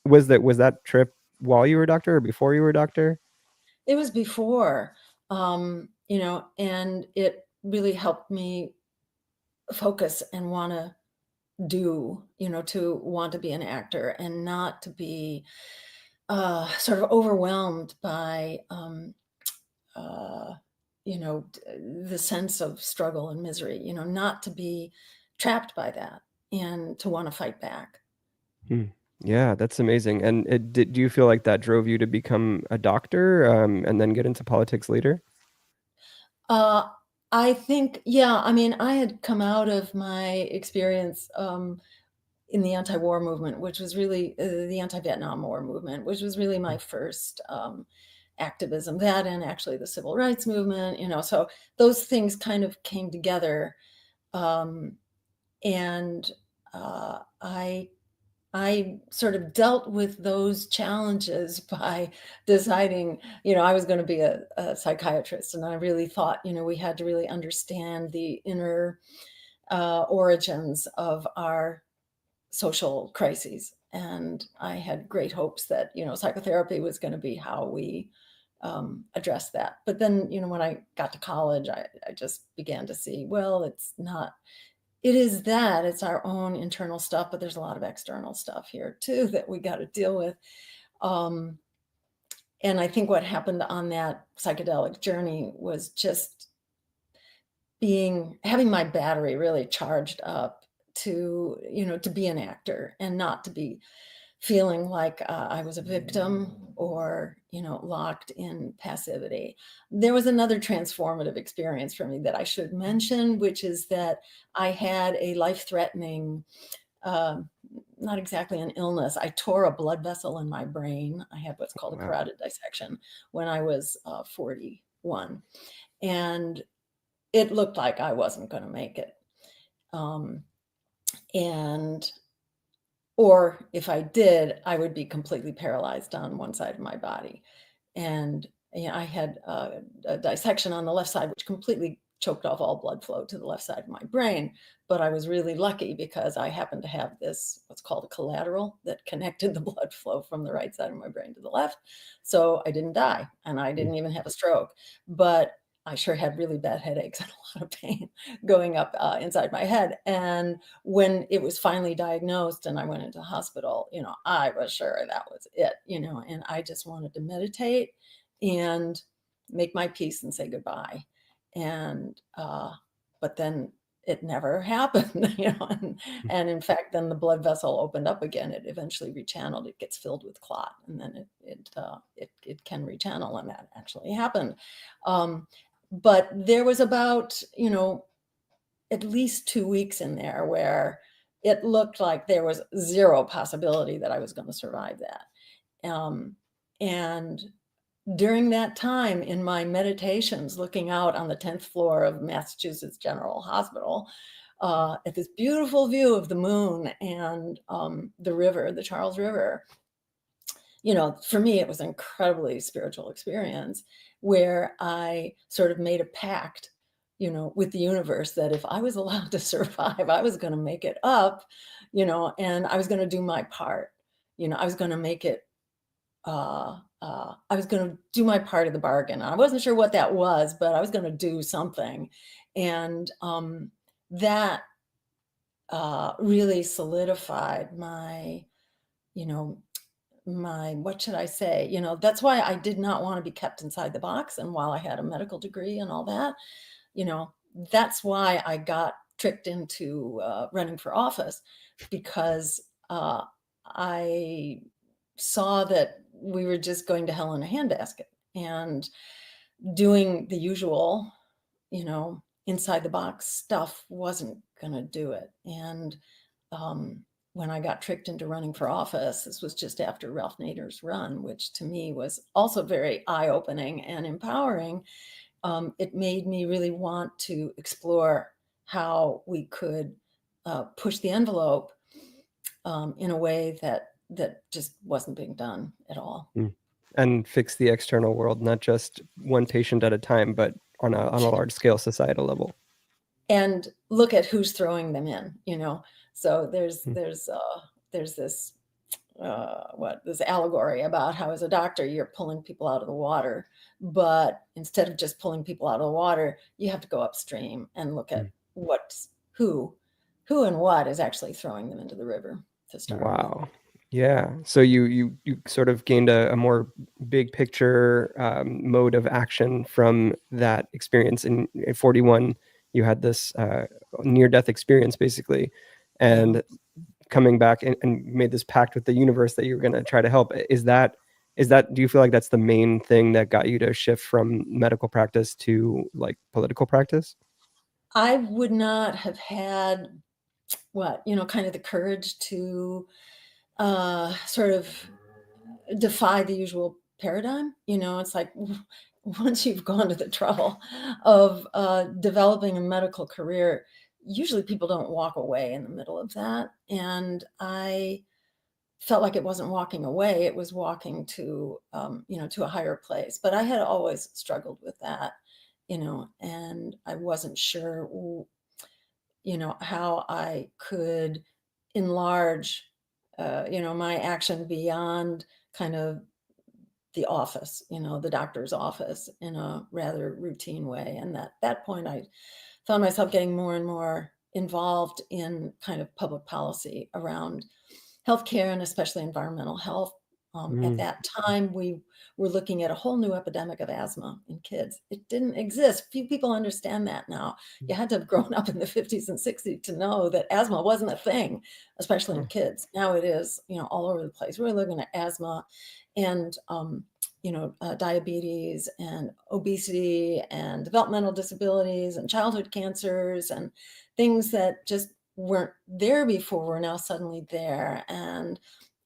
Was that trip while you were a doctor or before you were a doctor? It was before, and it really helped me focus and want to to want to be an actor and not to be sort of overwhelmed by, uh, the sense of struggle and misery, not to be trapped by that and to want to fight back. Hmm. Yeah, that's amazing. And do you feel like that drove you to become a doctor and then get into politics later? Uh, I think, yeah, I mean, I had come out of my experience in the anti-war movement, which was really the anti-Vietnam War movement, which was really my first activism. That and actually the civil rights movement, so those things kind of came together, um, and I sort of dealt with those challenges by deciding, I was going to be a psychiatrist, and I really thought, we had to really understand the inner origins of our social crises. And I had great hopes that, psychotherapy was going to be how we address that. But then, when I got to college, I just began to see, well, it's not, it is that it's our own internal stuff, but there's a lot of external stuff here too that we got to deal with. Um, and I think what happened on that psychedelic journey was just having my battery really charged up to be an actor and not to be feeling like I was a victim or, locked in passivity. There was another transformative experience for me that I should mention, which is that I had a life-threatening, um, not exactly an illness. I tore a blood vessel in my brain. I had what's called a Wow. carotid dissection when I was 41. And it looked like I wasn't going to make it. Um, and Or if I did, I would be completely paralyzed on one side of my body. And, I had a dissection on the left side, which completely choked off all blood flow to the left side of my brain. But I was really lucky because I happened to have this, what's called a collateral, that connected the blood flow from the right side of my brain to the left. So I didn't die and I Mm. didn't even have a stroke. But I sure had really bad headaches and a lot of pain going up inside my head. And when it was finally diagnosed and I went into hospital, I was sure that was it, and I just wanted to meditate and make my peace and say goodbye. And, but then it never happened, and in fact, then the blood vessel opened up again. It eventually rechanneled. It gets filled with clot, and then it can rechannel, and that actually happened. Um, but there was about, at least 2 weeks in there where it looked like there was zero possibility that I was gonna survive that. And during that time in my meditations, looking out on the 10th floor of Massachusetts General Hospital, at this beautiful view of the moon and, the river, the Charles River, for me, it was an incredibly spiritual experience where I sort of made a pact, with the universe that if I was allowed to survive, I was going to make it up, and I was going to do my part. I was going to make it, I was going to do my part of the bargain. I wasn't sure what that was, but I was going to do something. And that really solidified you know, what should I say? That's why I did not want to be kept inside the box. And while I had a medical degree and all that, you know, that's why I got tricked into running for office because I saw that we were just going to hell in a handbasket and doing the usual, inside the box stuff wasn't going to do it. And um, when I got tricked into running for office, this was just after Ralph Nader's run, which to me was also very eye-opening and empowering. It made me really want to explore how we could push the envelope in a way that just wasn't being done at all. Mm. And fix the external world, not just one patient at a time, but on a large scale societal level. And look at who's throwing them in, So Mm. there's this this allegory about how as a doctor you're pulling people out of the water, but instead of just pulling people out of the water, you have to go upstream and look at Mm. what's who and what is actually throwing them into the river to start with. Wow. Yeah. So you sort of gained a more big picture mode of action from that experience. In 41, you had this near death experience basically, Yeah. and coming back and made this pact with the universe that you're going to try to help. Is that do you feel like that's the main thing that got you to shift from medical practice to like political practice? I would not have had kind of the courage to sort of defy the usual paradigm. It's like once you've gone to the trouble of developing a medical career, usually people don't walk away in the middle of that. And I felt like it wasn't walking away, it was walking to, to a higher place. But I had always struggled with that, and I wasn't sure, how I could enlarge, my action beyond kind of the office, the doctor's office in a rather routine way. And at that point, I found myself getting more and more involved in kind of public policy around healthcare and especially environmental health. At Mm. that time, we were looking at a whole new epidemic of asthma in kids. It didn't exist. Few people understand that now. You had to have grown up in the 50s and 60s to know that asthma wasn't a thing, especially in Huh. kids. Now it is, all over the place. We're looking at asthma and, diabetes and obesity and developmental disabilities and childhood cancers and things that just weren't there before were now suddenly there. And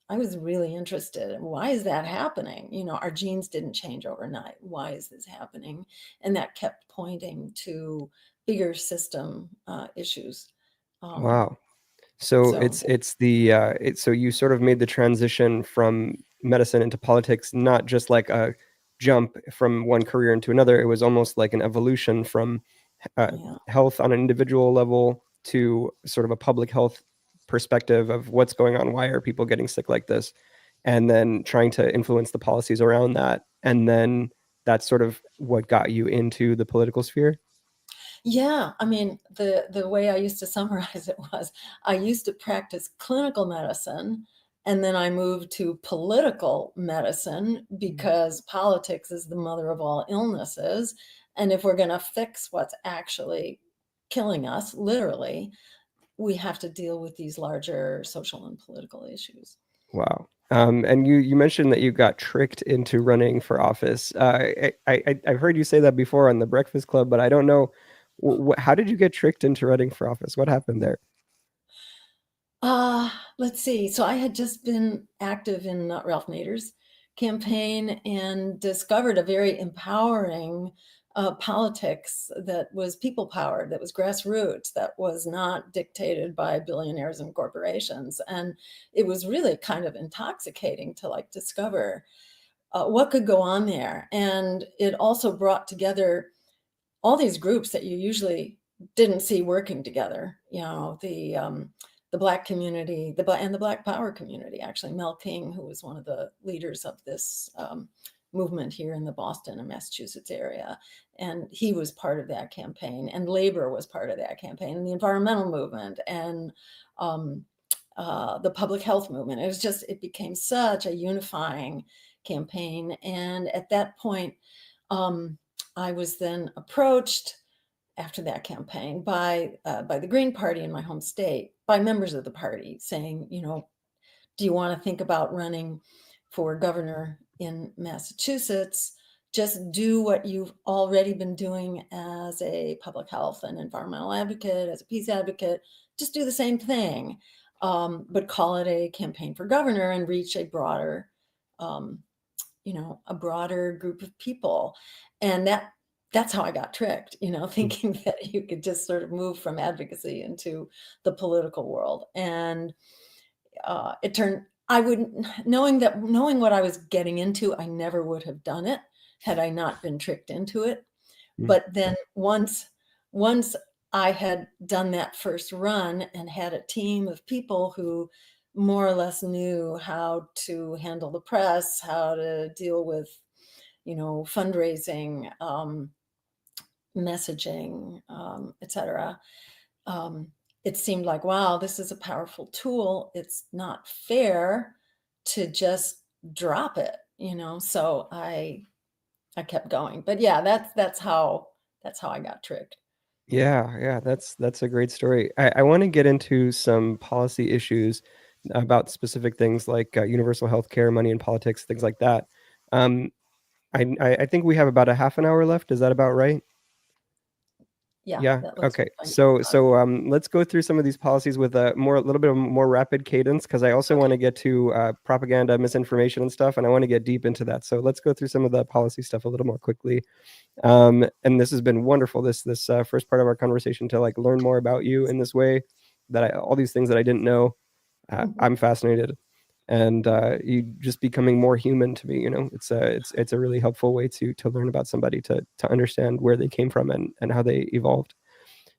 I was really interested in why is that happening? Our genes didn't change overnight. Why is this happening? And that kept pointing to bigger system issues. Um, Wow. So so so you sort of made the transition from medicine into politics, not just like a jump from one career into another. It was almost like an evolution from uh, yeah. health on an individual level to sort of a public health perspective of what's going on, why are people getting sick like this, and then trying to influence the policies around that. And then that's sort of what got you into the political sphere. Yeah, I mean, the way I used to summarize it was I used to practice clinical medicine and then I moved to political medicine because politics is the mother of all illnesses. And if we're going to fix what's actually killing us, literally, we have to deal with these larger social and political issues. Wow. And you mentioned that you got tricked into running for office. I've heard you say that before on the Breakfast Club, but I don't know how did you get tricked into running for office? What happened there? Let's see. So I had just been active in Ralph Nader's campaign and discovered a very empowering politics that was people powered, that was grassroots, that was not dictated by billionaires and corporations. And it was really kind of intoxicating to like discover what could go on there. And it also brought together all these groups that you usually didn't see working together, the Black community, and the Black Power community. Actually, Mel King, who was one of the leaders of this movement here in the Boston and Massachusetts area, and he was part of that campaign, and labor was part of that campaign, and the environmental movement, and um, the public health movement. It became such a unifying campaign. And at that point, I was then approached after that campaign by the Green Party in my home state, by members of the party saying, do you want to think about running for governor in Massachusetts? Just do what you've already been doing as a public health and environmental advocate, as a peace advocate. Just do the same thing, but call it a campaign for governor and reach a broader, um, a broader group of people. And that's how I got tricked, thinking that you could just sort of move from advocacy into the political world. And it turned, I wouldn't, knowing what I was getting into, I never would have done it had I not been tricked into it. Mm. But then once I had done that first run and had a team of people who more or less knew how to handle the press, how to deal with, fundraising, messaging, etc. It seemed like, wow, this is a powerful tool. It's not fair to just drop it, So I kept going. But yeah, that's how I got tricked. Yeah, that's a great story. I want to get into some policy issues about specific things like universal health care, money in politics, things like that. Um, I think we have about a half an hour left. Is that about right? Yeah, Yeah. that looks Okay. fine. So let's go through some of these policies with a little bit of more rapid cadence because I also Okay. want to get to propaganda, misinformation, and stuff, and I want to get deep into that. So let's go through some of the policy stuff a little more quickly. And this has been wonderful. This first part of our conversation to like learn more about you in this way that all these things that I didn't know. Mhm. I'm fascinated, and you just becoming more human to me. It's a really helpful way to learn about somebody to understand where they came from and how they evolved.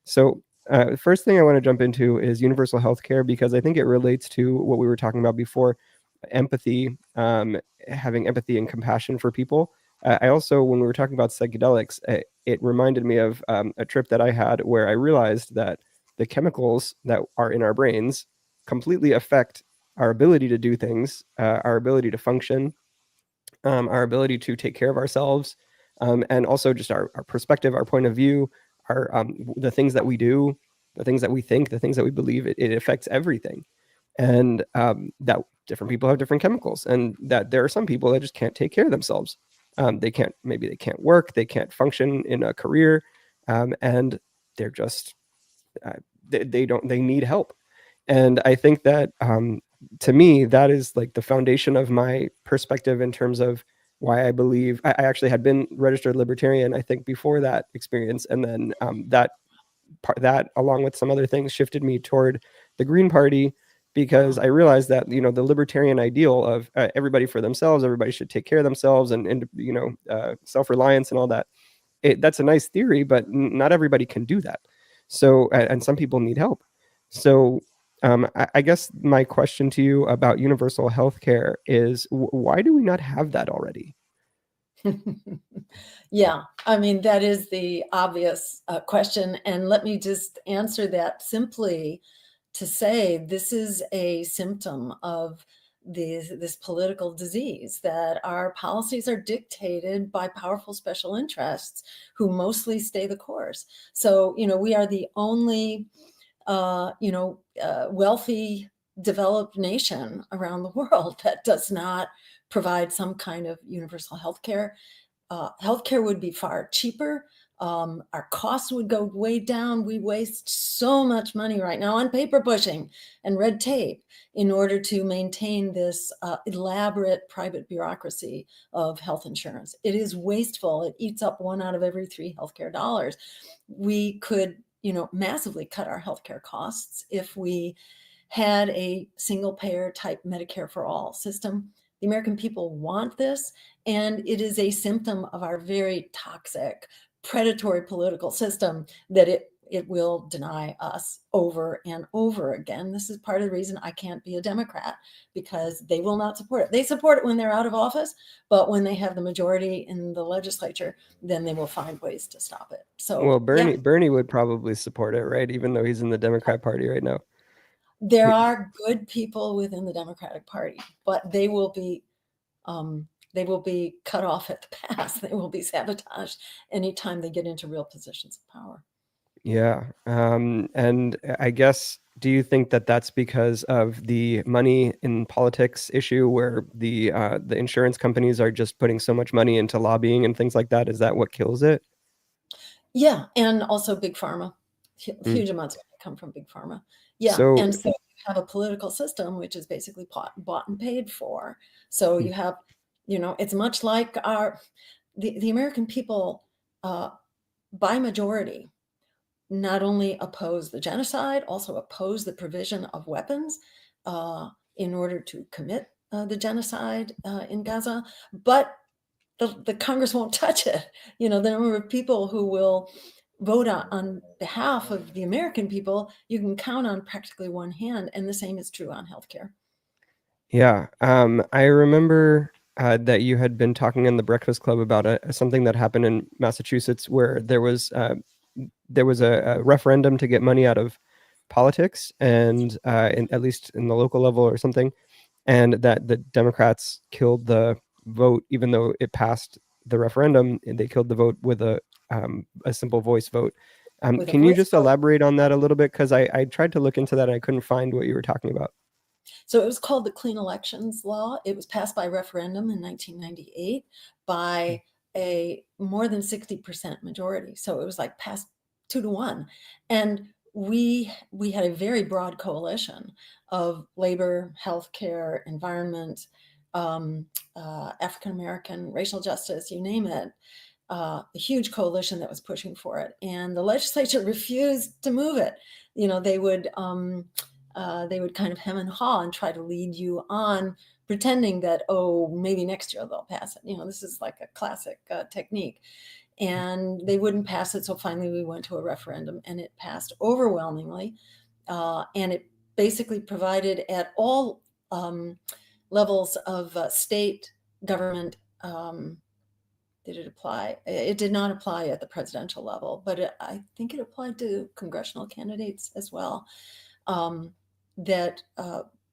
So, the first thing I want to jump into is universal healthcare because I think it relates to what we were talking about before, empathy, having empathy and compassion for people. I also, when we were talking about psychedelics, it reminded me of a trip that I had where I realized that the chemicals that are in our brains completely affect our ability to do things, our ability to function, our ability to take care of ourselves, and also just our perspective, our point of view, our the things that we do, the things that we think, the things that we believe. It affects everything, and that different people have different chemicals, and that there are some people that just can't take care of themselves. Maybe they can't work, they can't function in a career, and they're just uh, they need help. And I think that to me that is like the foundation of my perspective in terms of why I believe I actually had been registered libertarian, I think, before that experience, and then that along with some other things shifted me toward the Green Party because Wow. I realized that the libertarian ideal of everybody for themselves, everybody should take care of themselves, and self-reliance and all that, that's a nice theory, but not everybody can do that. So, and some people need help. So, I guess my question to you about universal health care is why do we not have that already? Yeah, I mean, that is the obvious question. And let me just answer that simply to say this is a symptom of this political disease, that our policies are dictated by powerful special interests who mostly stay the course. So, we are the only wealthy, developed nation around the world that does not provide some kind of universal health care. Healthcare would be far cheaper. Our costs would go way down. We waste so much money right now on paper pushing and red tape in order to maintain this elaborate private bureaucracy of health insurance. It is wasteful. It eats up 1 out of every 3 healthcare dollars. We could, massively cut our healthcare costs if we had a single payer type Medicare for all system. The American people want this, and it is a symptom of our very toxic, predatory political system that it will deny us over and over again. This is part of the reason I can't be a Democrat, because they will not support it. They support it when they're out of office, but when they have the majority in the legislature, then they will find ways to stop it. Well, So yeah, Bernie would probably support it, right? Even though he's in the Democrat Party right now. there are good people within the Democratic Party, but they will be cut off at the pass. They will be sabotaged anytime they get into real positions of power. Yeah. And I guess, do you think that that's because of the money in politics issue, where the insurance companies are just putting so much money into lobbying and things like that? Is that what kills it? Yeah, and also big pharma. Mm. Huge amounts of money come from big pharma. Yeah, So, and so you have a political system which is basically bought and paid for. So mm, you have, it's much like the American people, uh, by majority, not only oppose the genocide, also oppose the provision of weapons uh, in order to commit the genocide in Gaza, but the Congress won't touch it. The number of people who will vote on behalf of the American people, you can count on practically one hand, and the same is true on healthcare. yeah, I remember that you had been talking in the Breakfast Club about something that happened in Massachusetts, where there was a referendum to get money out of politics, and at least in the local level or something, and that the Democrats killed the vote, even though it passed the referendum, and they killed the vote with a simple voice vote. With a Can you voice just vote. elaborate on that a little bit? Because I tried to look into that and I couldn't find what you were talking about. So it was called the Clean Elections Law. It was passed by referendum in 1998 by a more than 60% majority. So it was like passed 2-1. And we had a very broad coalition of labor, healthcare, environment, African American, racial justice, you name it. A huge coalition that was pushing for it, and the legislature refused to move it. They would kind of hem and haw and try to lead you on, pretending that, oh, maybe next year they'll pass it. This is like a classic technique, and they wouldn't pass it. So finally, we went to a referendum, and it passed overwhelmingly, and it basically provided at all levels of state government. Did it apply? It did not apply at the presidential level, but I think it applied to congressional candidates as well. Um, that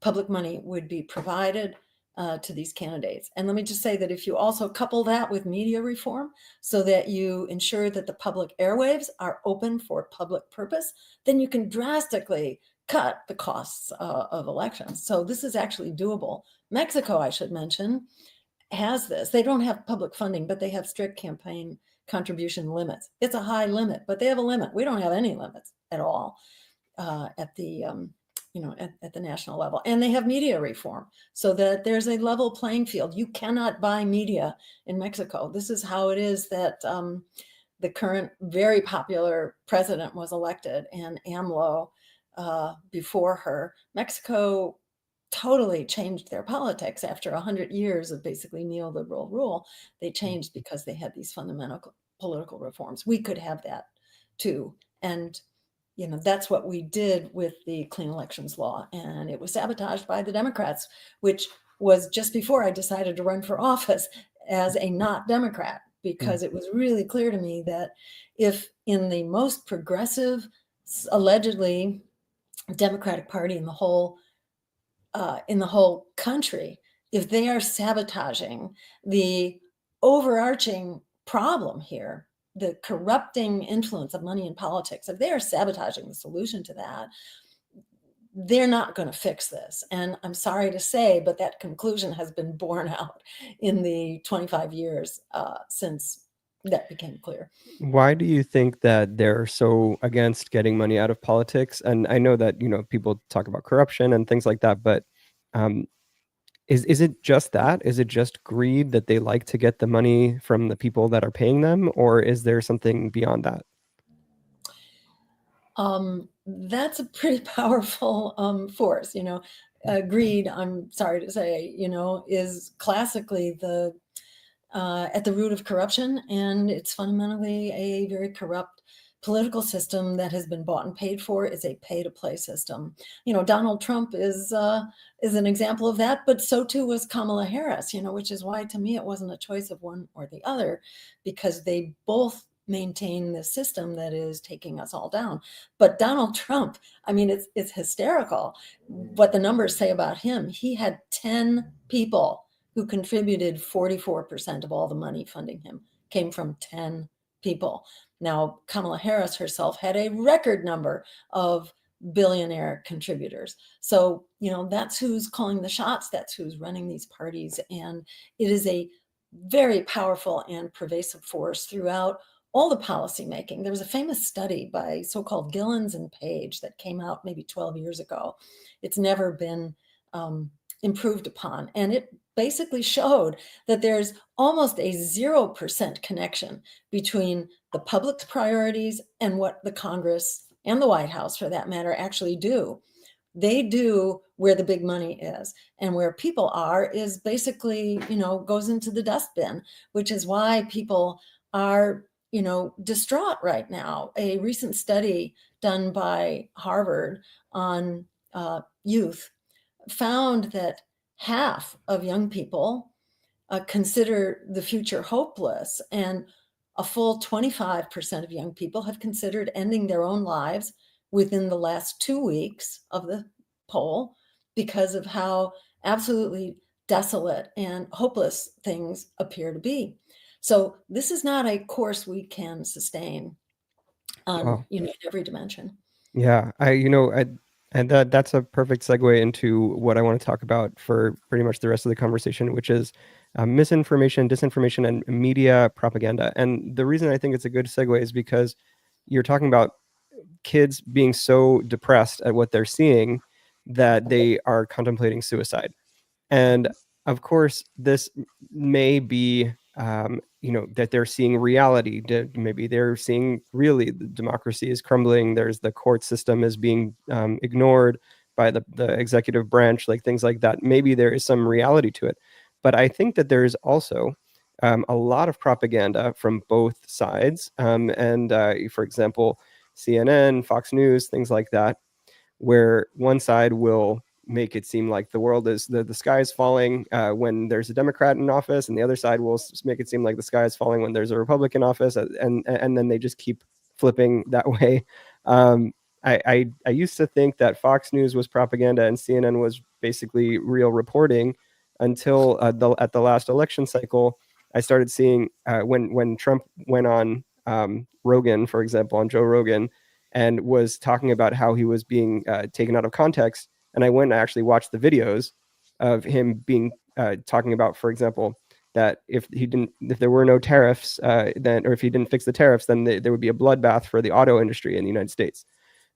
public money would be provided to these candidates. And let me just say that if you also couple that with media reform, so that you ensure that the public airwaves are open for public purpose, then you can drastically cut the costs of elections. So this is actually doable. Mexico, I should mention, has this. They don't have public funding, but they have strict campaign contribution limits. It's a high limit, but they have a limit. We don't have any limits at all at the at the national level. And they have media reform so that there's a level playing field. You cannot buy media in Mexico. This is how it is that the current very popular president was elected, and AMLO before her. Mexico totally changed their politics after 100 years of basically neoliberal rule. They changed because they had these fundamental political reforms. We could have that too. And that's what we did with the Clean Elections Law, and it was sabotaged by the Democrats, which was just before I decided to run for office as a not Democrat, Mm. because it was really clear to me that if in the most progressive, allegedly Democratic Party in the whole country, if they are sabotaging the overarching problem here, the corrupting influence of money in politics, if they are sabotaging the solution to that, they're not going to fix this. And I'm sorry to say, but that conclusion has been borne out in the 25 years since that became clear. Why do you think that they're so against getting money out of politics? And I know that, people talk about corruption and things like that, but um, is it just that? Is it just greed that they like to get the money from the people that are paying them, or is there something beyond that? That's a pretty powerful force. Greed, I'm sorry to say, is classically the at the root of corruption, and it's fundamentally a very corrupt political system that has been bought and paid for. Is a pay-to-play system. Donald Trump is an example of that, but so too was Kamala Harris. Which is why, to me, it wasn't a choice of one or the other, because they both maintain the system that is taking us all down. But Donald Trump, I mean, it's hysterical what the numbers say about him. He had 10 people who contributed 44% of all the money funding him, came from 10 people. Now, Kamala Harris herself had a record number of billionaire contributors. So, that's who's calling the shots, that's who's running these parties. And it is a very powerful and pervasive force throughout all the policy making. There was a famous study by so-called Gillens and Page that came out maybe 12 years ago. It's never been improved upon. And it basically showed that there's almost a 0% connection between the public's priorities and what the Congress and the White House, for that matter, actually do. They do where the big money is, and where people are is basically, goes into the dustbin, which is why people are, distraught right now. A recent study done by Harvard on youth found that half of young people consider the future hopeless, and a full 25% of young people have considered ending their own lives within the last 2 weeks of the poll because of how absolutely desolate and hopeless things appear to be. So this is not a course we can sustain on, Oh, in every dimension. yeah. And that's a perfect segue into what I want to talk about for pretty much the rest of the conversation, which is misinformation, disinformation, and media propaganda. And the reason I think it's a good segue is because you're talking about kids being so depressed at what they're seeing that they are contemplating suicide. And of course, this may be, that they're seeing reality. Maybe they're seeing really the democracy is crumbling. There's the court system is being ignored by the executive branch, like things like that. Maybe there is some reality to it. But I think that there is also a lot of propaganda from both sides. And for example, CNN, Fox News, things like that, where one side will make it seem like the world is the sky is falling when there's a Democrat in office, and the other side will make it seem like the sky is falling when there's a Republican office, and then they just keep flipping that way. I used to think that Fox News was propaganda and CNN was basically real reporting until at the last election cycle. I started seeing when Trump went on Rogan, for example, on Joe Rogan, and was talking about how he was being taken out of context. And I went and actually watched the videos of him being talking about, for example, that if there were no tariffs, then, or if he didn't fix the tariffs, then there would be a bloodbath for the auto industry in the United States,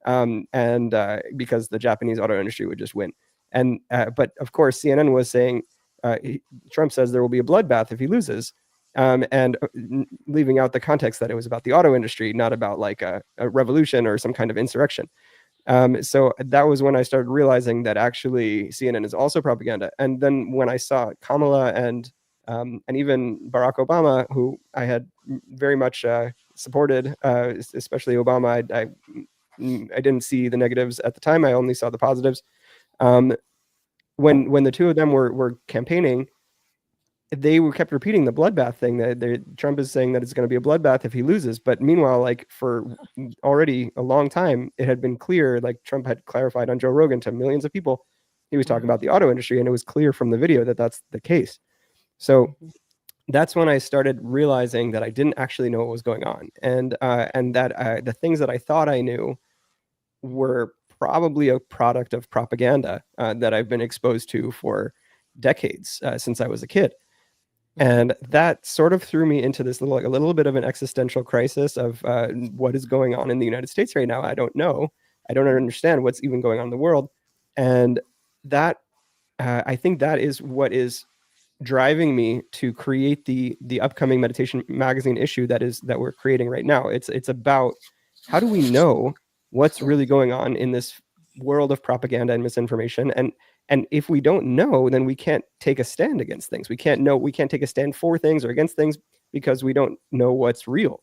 and because the Japanese auto industry would just win. And but of course, CNN was saying Trump says there will be a bloodbath if he loses, and leaving out the context that it was about the auto industry, not about like a revolution or some kind of insurrection. So that was when I started realizing that actually CNN is also propaganda. And then when I saw Kamala and even Barack Obama, who I had very much supported, especially Obama, I didn't see the negatives at the time. I only saw the positives. When the two of them were campaigning, they were kept repeating the bloodbath thing. That Trump is saying that it's going to be a bloodbath if he loses, but meanwhile, like for already a long time, it had been clear. Like Trump had clarified on Joe Rogan to millions of people, he was talking about the auto industry, and it was clear from the video that that's the case. So that's when I started realizing that I didn't actually know what was going on, and that the things that I thought I knew were probably a product of propaganda that I've been exposed to for decades since I was a kid. And that sort of threw me into this a little bit of an existential crisis of what is going on in the United States right now. I don't know. I don't understand what's even going on in the world. And that I think that is what is driving me to create the upcoming meditation magazine issue that we're creating right now. It's about how do we know what's really going on in this world of propaganda and misinformation, and if we don't know, then we can't take a stand against things. We can't take a stand for things or against things because we don't know what's real.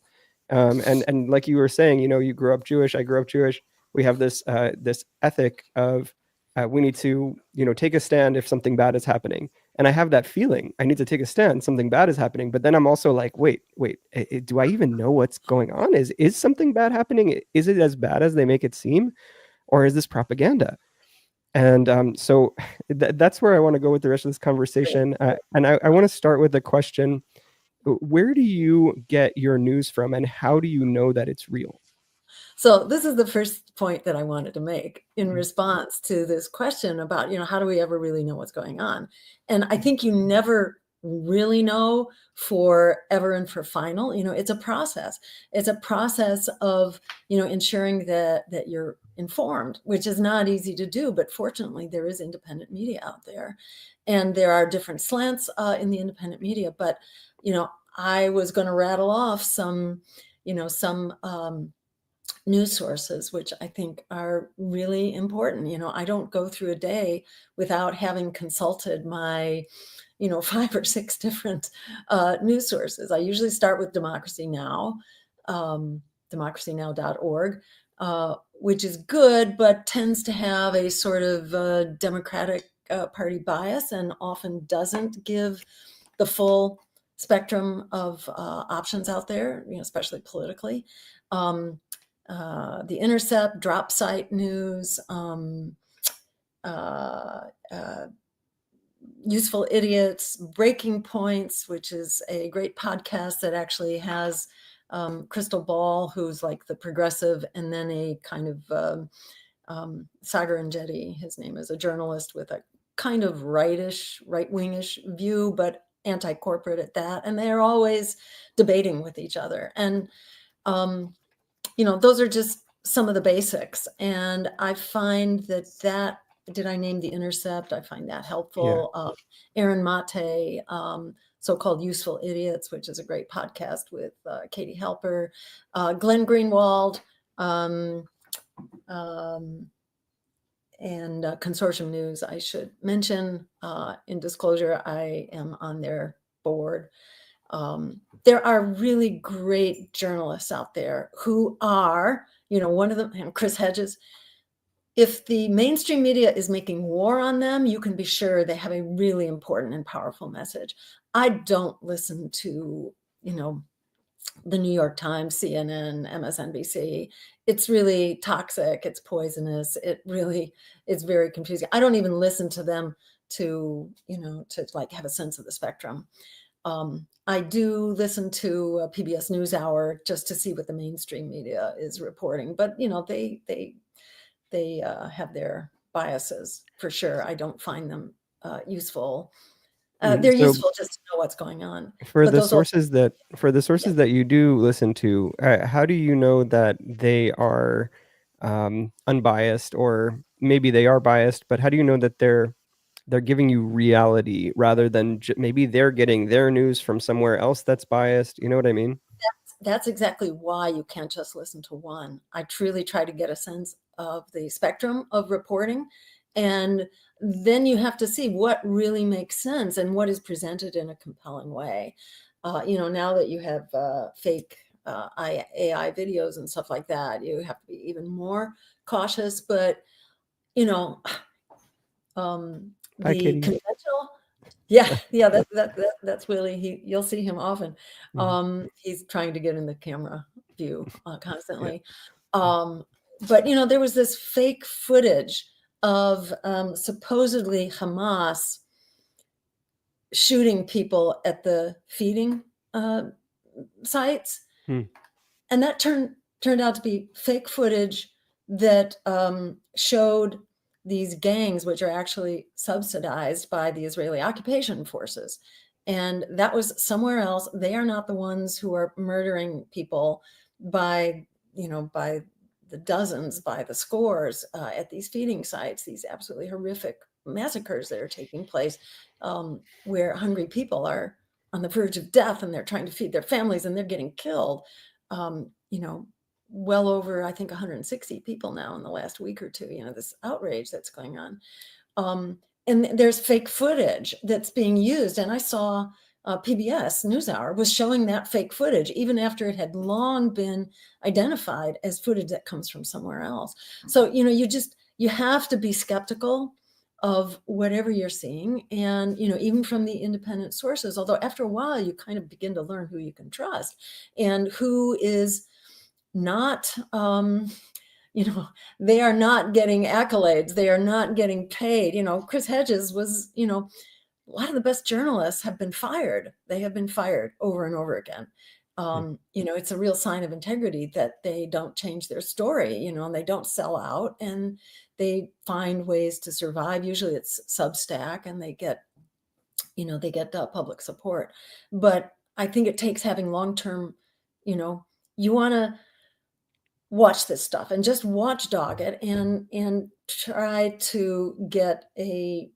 And like you were saying, you grew up Jewish, I grew up Jewish. We have this ethic of we need to take a stand if something bad is happening. And I have that feeling I need to take a stand, something bad is happening. But then I'm also like, wait, do I even know what's going on? Is something bad happening? Is it as bad as they make it seem? Or is this propaganda? And so that's where I want to go with the rest of this conversation. And I want to start with the question, Where do you get your news from, and how do you know that it's real? So this is the first point that I wanted to make in Mhm. response to this question about, how do we ever really know what's going on? And I think you never really know forever and for final. It's a process. It's a process of, ensuring that you're informed, which is not easy to do. But fortunately, there is independent media out there, and there are different slants in the independent media. But, I was going to rattle off some news sources, which I think are really important. I don't go through a day without having consulted my, five or six different news sources. I usually start with Democracy Now, democracynow.org, which is good, but tends to have a sort of Democratic Party bias and often doesn't give the full spectrum of options out there, especially politically. Um, the Intercept, Drop Site News, uh, uh, Useful Idiots, Breaking Points, which is a great podcast that actually has Crystal Ball, who's like the progressive, and then a kind of Sagar Enjeti, his name is, a journalist with a kind of right-wingish view, but anti-corporate at that. And they're always debating with each other. And um, those are just some of the basics. And I find that did I name the Intercept? I find that Yeah. helpful. Aaron Mate, so-called Useful Idiots, which is a great podcast with Katie Halper, Glenn Greenwald, um, um, and Consortium News, I should mention. In disclosure, I am on their board. There are really great journalists out there who are, one of them, Chris Hedges. If the mainstream media is making war on them, you can be sure they have a really important and powerful message. I don't listen to, the New York Times, CNN, MSNBC. It's really toxic. It's poisonous. It really is very confusing. I don't even listen to them to like have a sense of the spectrum. I do listen to PBS NewsHour just to see what the mainstream media is reporting, but they have their biases for sure. I don't find them useful. They're So useful just to know what's going on, for but the those also, sources that for the yeah. sources that you do listen to, how do you know that they are unbiased, or maybe they are biased, but how do you know that they're giving you reality rather than maybe they're getting their news from somewhere else that's biased? You know what I mean? That's exactly why you can't just listen to one. I truly try to get a sense of the spectrum of reporting. And then you have to see what really makes sense and what is presented in a compelling way. Now that you have fake AI videos and stuff like that, you have to be even more cautious. But, you know, Hi, the Kitty. conventional, yeah, yeah, that's Willie. You'll see him often. Mhm. He's trying to get in the camera view Yeah. constantly. Um, but there was this fake footage of supposedly Hamas shooting people at the feeding uh, sites, Hmm. and that turned out to be fake footage that showed these gangs, which are actually subsidized by the Israeli occupation forces. And that was somewhere else. They are not the ones who are murdering people by, by the dozens, by the scores at these feeding sites, these absolutely horrific massacres that are taking place, where hungry people are on the verge of death and they're trying to feed their families and they're getting killed. um, you know, well over, I think, 160 people now in the last week or two, this outrage that's going on. Um, and there's fake footage that's being used. And I saw PBS NewsHour was showing that fake footage, even after it had long been identified as footage that comes from somewhere else. So, you have to be skeptical of whatever you're seeing. And, even from the independent sources, although after a while, you kind of begin to learn who you can trust and who is not, you know, they are not getting accolades. They are not getting paid. Chris Hedges was, a lot of the best journalists have been fired. They have been fired over and over again. It's a real sign of integrity that they don't change their story, and they don't sell out, and they find ways to survive. Usually it's Substack, and they get public support. But I think it takes having long-term, you want to watch this stuff and just watchdog it and try to get a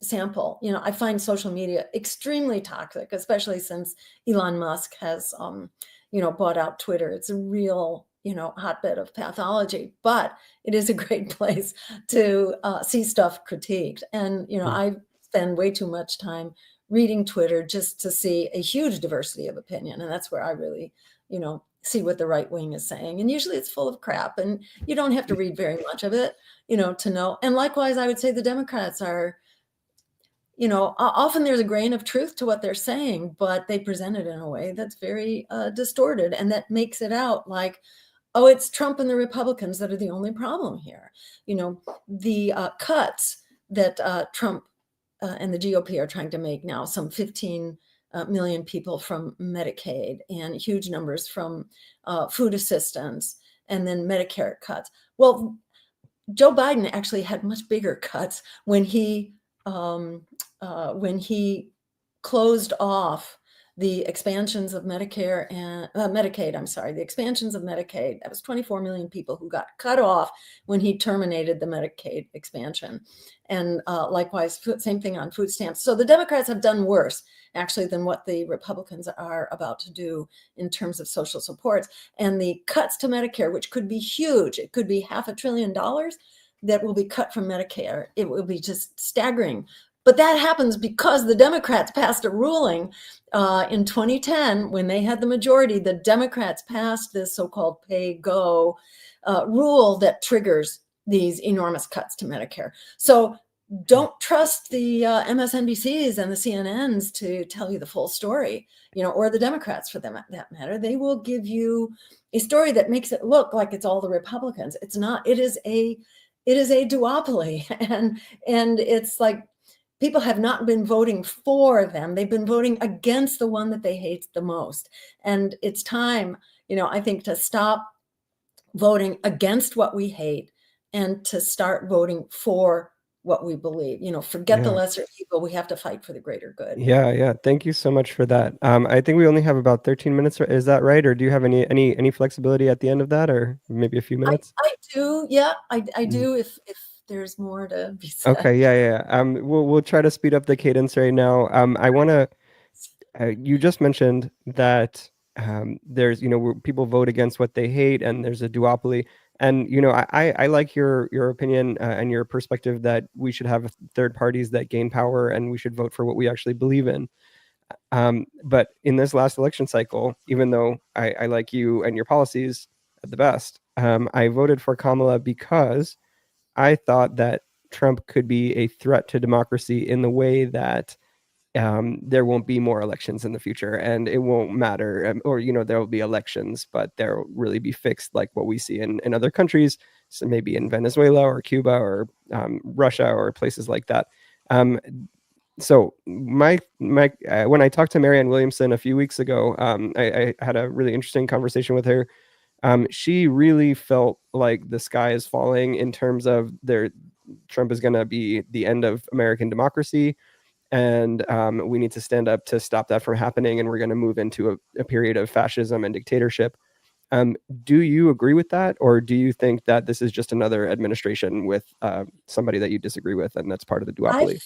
sample. I find social media extremely toxic, especially since Elon Musk has, bought out Twitter. It's a real, hotbed of pathology, but it is a great place to see stuff critiqued. And, Mm. I spend way too much time reading Twitter just to see a huge diversity of opinion. And that's where I really, see what the right wing is saying. And usually it's full of crap, and you don't have to read very much of it, to know. And likewise, I would say the Democrats are, often there's a grain of truth to what they're saying, but they present it in a way that's very distorted, and that makes it out like, oh, it's Trump and the Republicans that are the only problem here. The cuts that Trump and the GOP are trying to make now, some 15 million people from Medicaid and huge numbers from food assistance, and then Medicare cuts. Well, Joe Biden actually had much bigger cuts when he closed off the expansions of Medicare and Medicaid. I'm sorry, the expansions of Medicaid. That was 24 million people who got cut off when he terminated the Medicaid expansion. And likewise, same thing on food stamps. So the Democrats have done worse, actually, than what the Republicans are about to do in terms of social supports. And the cuts to Medicare, which could be huge, it could be $500 billion that will be cut from Medicare. It will be just staggering. But that happens because the Democrats passed a ruling in 2010 when they had the majority. The Democrats passed this so-called pay-go rule that triggers these enormous cuts to Medicare. So don't trust the MSNBCs and the CNNs to tell you the full story, or the Democrats for that matter. They will give you a story that makes it look like it's all the Republicans. It's not. It is a duopoly, and it's like, people have not been voting for them. They've been voting against the one that they hate the most. And it's time, I think, to stop voting against what we hate and to start voting for what we believe. Forget the Yeah. lesser evil. We have to fight for the greater good. Yeah. Thank you so much for that. I think we only have about 13 minutes. Is that right? Or do you have any flexibility at the end of that, or maybe a few minutes? I do. Yeah, I Mm. do. If there's more to be said. Okay. Yeah. We'll try to speed up the cadence right now. I want to. You just mentioned that there's, where people vote against what they hate, and there's a duopoly. And I like your opinion and your perspective that we should have third parties that gain power, and we should vote for what we actually believe in. But in this last election cycle, even though I like you and your policies at the best, I voted for Kamala because I thought that Trump could be a threat to democracy in the way that there won't be more elections in the future, and it won't matter, or there will be elections, but they'll really be fixed like what we see in other countries, so maybe in Venezuela or Cuba or Russia or places like that. So my when I talked to Marianne Williamson a few weeks ago, I had a really interesting conversation with her. She really felt like the sky is falling in terms of Trump is going to be the end of American democracy, and we need to stand up to stop that from happening, and we're going to move into a period of fascism and dictatorship. Do you agree with that, or do you think that this is just another administration with somebody that you disagree with, and that's part of the duopoly?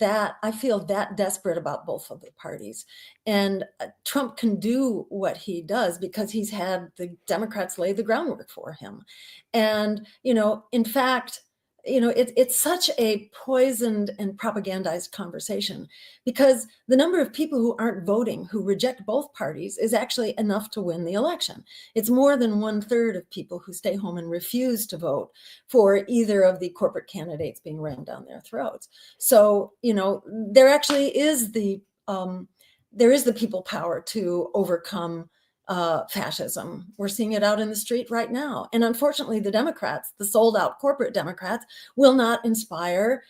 I feel that desperate about both of the parties. And Trump can do what he does because he's had the Democrats lay the groundwork for him. And, in fact, it's such a poisoned and propagandized conversation, because the number of people who aren't voting, who reject both parties, is actually enough to win the election. It's more than 1/3 of people who stay home and refuse to vote for either of the corporate candidates being rammed down their throats. So, there actually is there is the people power to overcome fascism. We're seeing it out in the street right now. And unfortunately, the Democrats, the sold out corporate Democrats, will not inspire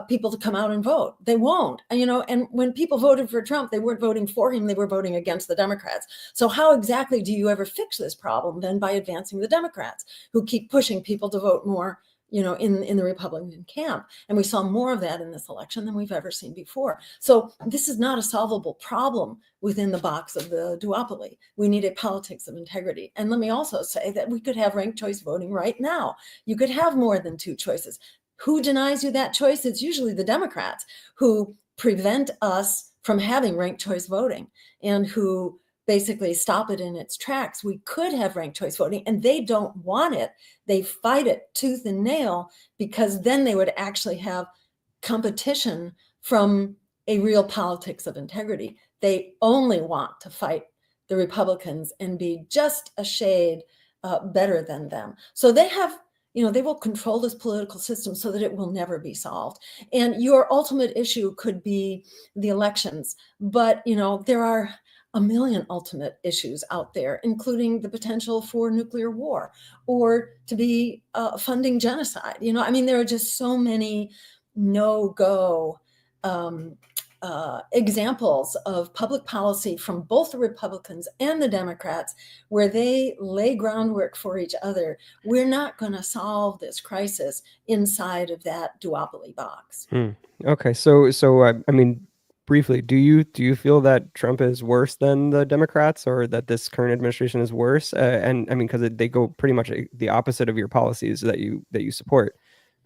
people to come out and vote. They won't. And when people voted for Trump, they weren't voting for him, they were voting against the Democrats. So how exactly do you ever fix this problem then? By advancing the Democrats, who keep pushing people to vote more in the Republican camp. And we saw more of that in this election than we've ever seen before. So this is not a solvable problem within the box of the duopoly. We need a politics of integrity. And let me also say that we could have ranked choice voting right now. You could have more than two choices. Who denies you that choice? It's usually the Democrats who prevent us from having ranked choice voting and who basically stop it in its tracks. We could have ranked choice voting, and they don't want it. They fight it tooth and nail, because then they would actually have competition from a real politics of integrity. They only want to fight the Republicans and be just a shade better than them. So they have, they will control this political system so that it will never be solved. And your ultimate issue could be the elections. But, there are a million ultimate issues out there, including the potential for nuclear war or to be funding genocide. There are just so many no-go examples of public policy from both the Republicans and the Democrats where they lay groundwork for each other. We're not going to solve this crisis inside of that duopoly box. Okay, so briefly, do you feel that Trump is worse than the Democrats, or that this current administration is worse? And because they go pretty much the opposite of your policies that you support.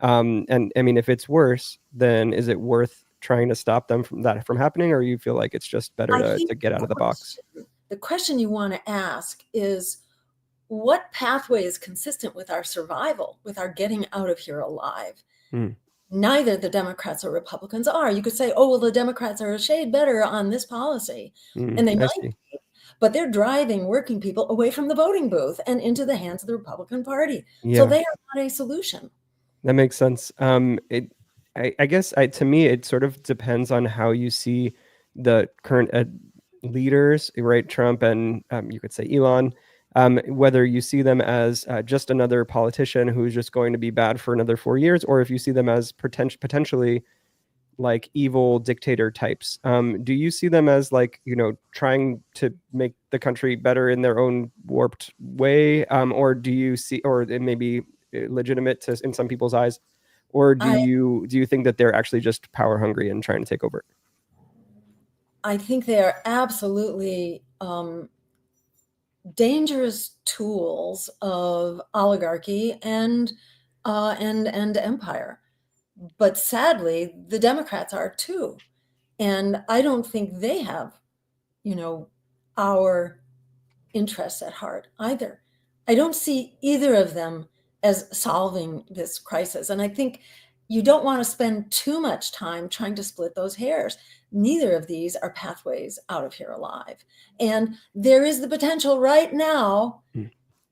And if it's worse, then is it worth trying to stop them from happening, or you feel like it's just better to get out of the box? The question you want to ask is, what pathway is consistent with our survival, with our getting out of here alive? Neither the Democrats or Republicans are. You could say, oh, well, the Democrats are a shade better on this policy. And they might be, but they're driving working people away from the voting booth and into the hands of the Republican Party. Yeah. So they are not a solution. That makes sense. I guess to me, it sort of depends on how you see the current leaders, right? Trump and you could say Elon, whether you see them as just another politician who's just going to be bad for another 4 years, or if you see them as potentially like evil dictator types. Do you see them as trying to make the country better in their own warped way? Or do you see, or it may be legitimate in some people's eyes, or do you think that they're actually just power hungry and trying to take over? I think they are absolutely dangerous tools of oligarchy and empire. But sadly, the Democrats are too. And I don't think they have, our interests at heart either. I don't see either of them as solving this crisis. And I think you don't want to spend too much time trying to split those hairs. Neither of these are pathways out of here alive. And there is the potential right now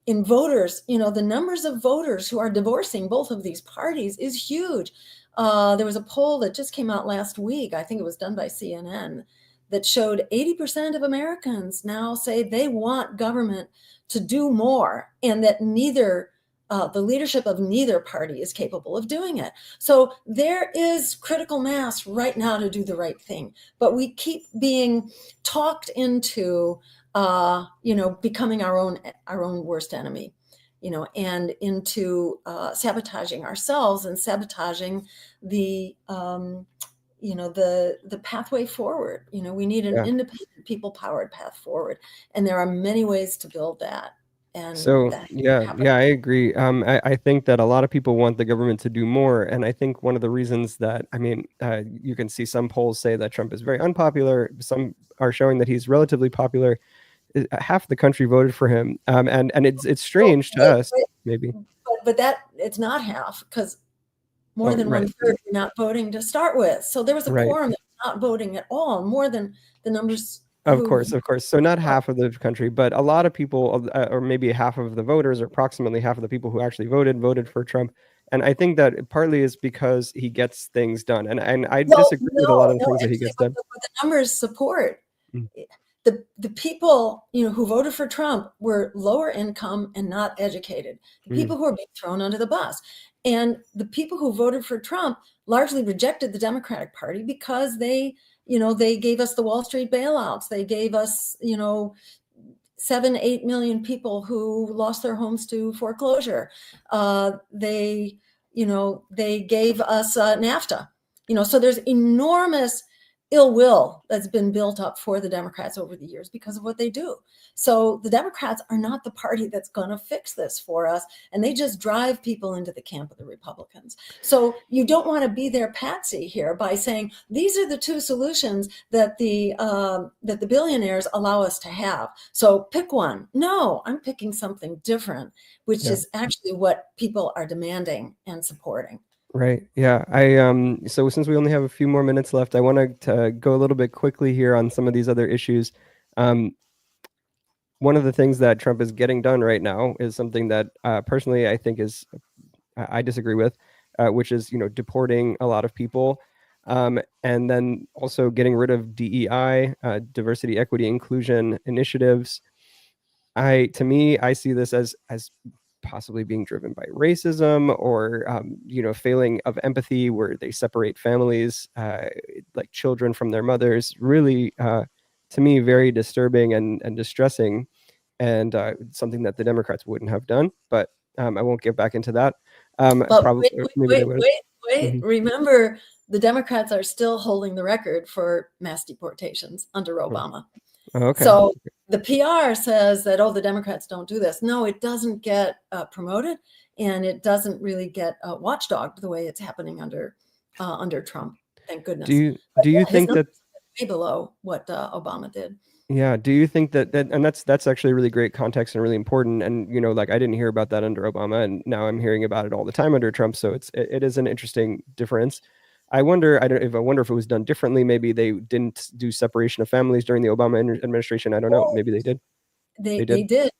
in voters, the numbers of voters who are divorcing both of these parties is huge. There was a poll that just came out last week, I think it was done by CNN, that showed 80% of Americans now say they want government to do more, and that the leadership of neither party is capable of doing it. So there is critical mass right now to do the right thing, but we keep being talked into, becoming our own worst enemy, and into sabotaging ourselves and sabotaging the pathway forward. We need an independent, people-powered path forward, and there are many ways to build that. And so I agree. I think that a lot of people want the government to do more, and I think one of the reasons that you can see some polls say that Trump is very unpopular. Some are showing that he's relatively popular. Half the country voted for him, and it's strange to us, maybe. But that it's not half, because more than 1/3 are not voting to start with. So there was a quorum that was not voting at all, more than the numbers. Of course. So not half of the country, but a lot of people, or maybe half of the voters, or approximately half of the people who actually voted for Trump. And I think that partly is because he gets things done. And I disagree with a lot of the things that he gets done. What the numbers support. the people, who voted for Trump were lower income and not educated. The people who are being thrown under the bus. And the people who voted for Trump largely rejected the Democratic Party because they gave us the Wall Street bailouts. They gave us, 7-8 million people who lost their homes to foreclosure. They gave us NAFTA. So there's enormous ill will that's been built up for the Democrats over the years because of what they do. So the Democrats are not the party that's going to fix this for us, and they just drive people into the camp of the Republicans. So you don't want to be their patsy here by saying these are the two solutions that the billionaires allow us to have. So pick one. No, I'm picking something different, which is actually what people are demanding and supporting. Right. Yeah. So since we only have a few more minutes left, I want to go a little bit quickly here on some of these other issues. One of the things that Trump is getting done right now is something that personally I think I disagree with, which is, deporting a lot of people, and then also getting rid of DEI, diversity, equity, inclusion initiatives. To me, I see this as possibly being driven by racism or failing of empathy, where they separate families, like children from their mothers. Really, to me, very disturbing and distressing, and something that the Democrats wouldn't have done. But I won't get back into that. But Probably maybe they would. wait. Remember, the Democrats are still holding the record for mass deportations under Obama. Oh, okay. So the PR says that, the Democrats don't do this. No, it doesn't get promoted, and it doesn't really get watchdogged the way it's happening under Trump. Thank goodness. Do you think that way below what Obama did? Yeah. Do you think that and that's actually really great context and really important. And, like I didn't hear about that under Obama, and now I'm hearing about it all the time under Trump. So it is an interesting difference. I wonder if it was done differently. Maybe they didn't do separation of families during the Obama administration. I don't know. Maybe they did. They did.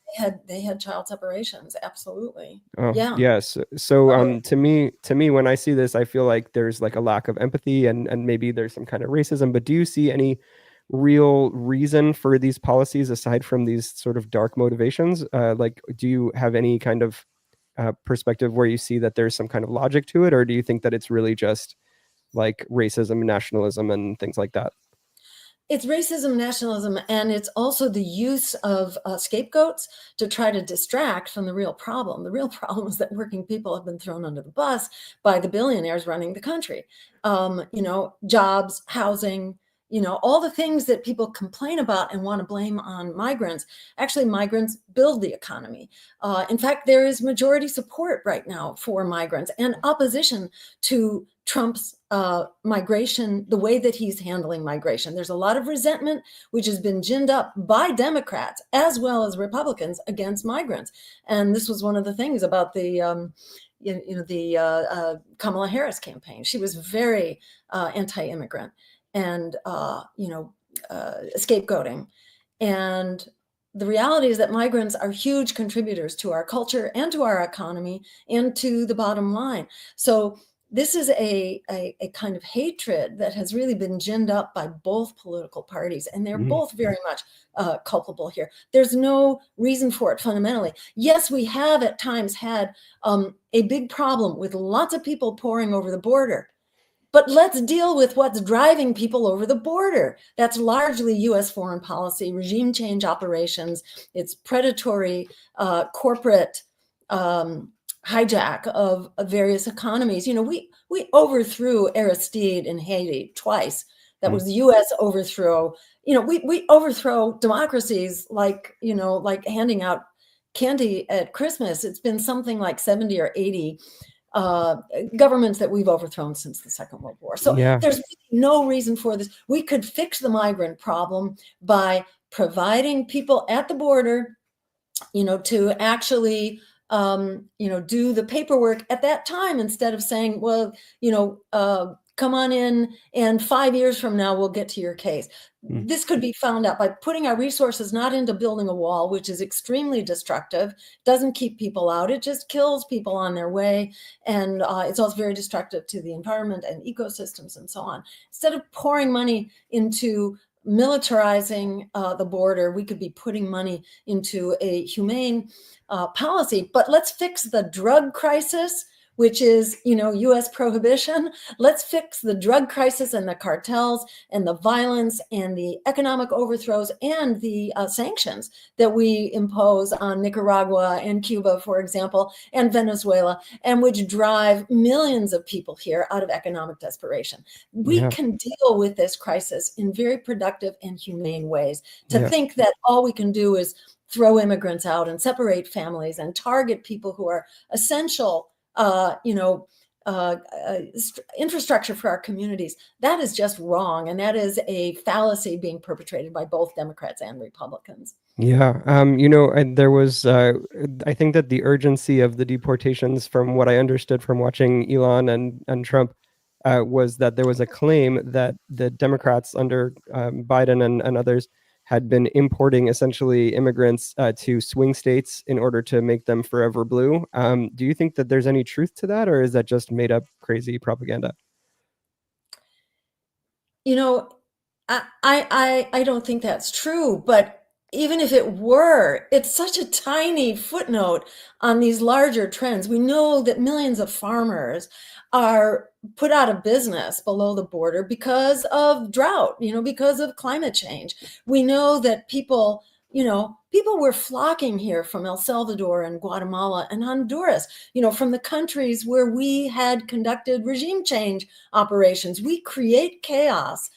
They had child separations. Absolutely. Oh, yeah. Yes. So to me, when I see this, I feel like there's like a lack of empathy and maybe there's some kind of racism. But do you see any real reason for these policies aside from these sort of dark motivations? Like, do you have any kind of perspective where you see that there's some kind of logic to it, or do you think that it's really just like racism, nationalism, and things like that? It's racism, nationalism, and it's also the use of scapegoats to try to distract from the real problem. The real problem is that working people have been thrown under the bus by the billionaires running the country. Jobs, housing, all the things that people complain about and want to blame on migrants. Actually, migrants build the economy. In fact, there is majority support right now for migrants and opposition to Trump's migration, the way that he's handling migration. There's a lot of resentment, which has been ginned up by Democrats as well as Republicans against migrants. And this was one of the things about the Kamala Harris campaign. She was very anti-immigrant and scapegoating. And the reality is that migrants are huge contributors to our culture and to our economy and to the bottom line. So this is a kind of hatred that has really been ginned up by both political parties, and they're both very much culpable here. There's no reason for it fundamentally. Yes, we have at times had a big problem with lots of people pouring over the border. But let's deal with what's driving people over the border. That's largely U.S. foreign policy, regime change operations. It's predatory corporate hijack of various economies. We overthrew Aristide in Haiti twice. That was the U.S. overthrow. We overthrow democracies like handing out candy at Christmas. It's been something like 70 or 80 governments that we've overthrown since the Second World War. So there's no reason for this. We could fix the migrant problem by providing people at the border, to actually, do the paperwork at that time instead of saying, well, come on in and 5 years from now, we'll get to your case. This could be found out by putting our resources not into building a wall, which is extremely destructive, doesn't keep people out. It just kills people on their way. And it's also very destructive to the environment and ecosystems and so on. Instead of pouring money into militarizing the border. We could be putting money into a humane policy. But let's fix the drug crisis, which is, U.S. prohibition. Let's fix the drug crisis and the cartels and the violence and the economic overthrows and the sanctions that we impose on Nicaragua and Cuba, for example, and Venezuela, and which drive millions of people here out of economic desperation. We Yeah. can deal with this crisis in very productive and humane ways. To Yeah. think that all we can do is throw immigrants out and separate families and target people who are essential uh, you know, uh, uh, infrastructure for our communities. That is just wrong. And that is a fallacy being perpetrated by both Democrats and Republicans. Yeah, and there was, I think that the urgency of the deportations, from what I understood from watching Elon and Trump, was that there was a claim that the Democrats under Biden and others had been importing essentially immigrants to swing states in order to make them forever blue. Do you think that there's any truth to that, or is that just made up crazy propaganda? You know, I don't think that's true, but even if it were, it's such a tiny footnote on these larger trends. We know that millions of farmers are put out of business below the border because of drought, because of climate change. We know that people were flocking here from El Salvador and Guatemala and Honduras, from the countries where we had conducted regime change operations. We create chaos,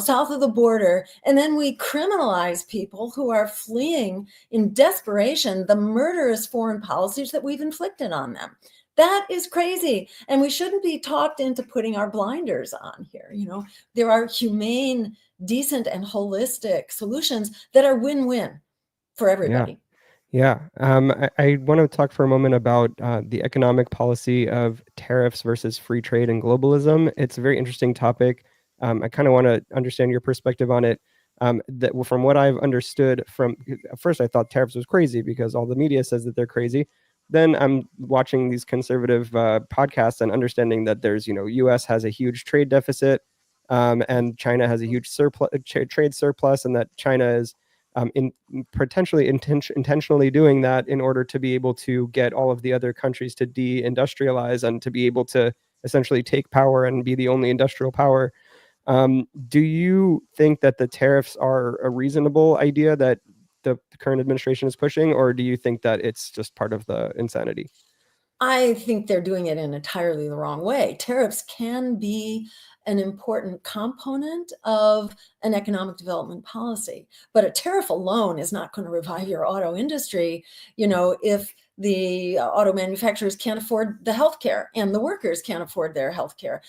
south of the border, and then we criminalize people who are fleeing in desperation the murderous foreign policies that we've inflicted on them. That is crazy. And we shouldn't be talked into putting our blinders on here. There are humane, decent, and holistic solutions that are win-win for Yeah. everybody. Yeah. I want to talk for a moment about the economic policy of tariffs versus free trade and globalism. It's a very interesting topic. I kind of want to understand your perspective on it. That well, from what I've understood, from at first I thought tariffs was crazy because all the media says that they're crazy. Then I'm watching these conservative podcasts and understanding that there's, U.S. has a huge trade deficit, and China has a huge trade surplus, and that China is in potentially intentionally doing that in order to be able to get all of the other countries to deindustrialize and to be able to essentially take power and be the only industrial power. Do you think that the tariffs are a reasonable idea that the current administration is pushing, or do you think that it's just part of the insanity? I think they're doing it in entirely the wrong way. Tariffs can be an important component of an economic development policy, but a tariff alone is not going to revive your auto industry, if the auto manufacturers can't afford the health care and the workers can't afford their health care.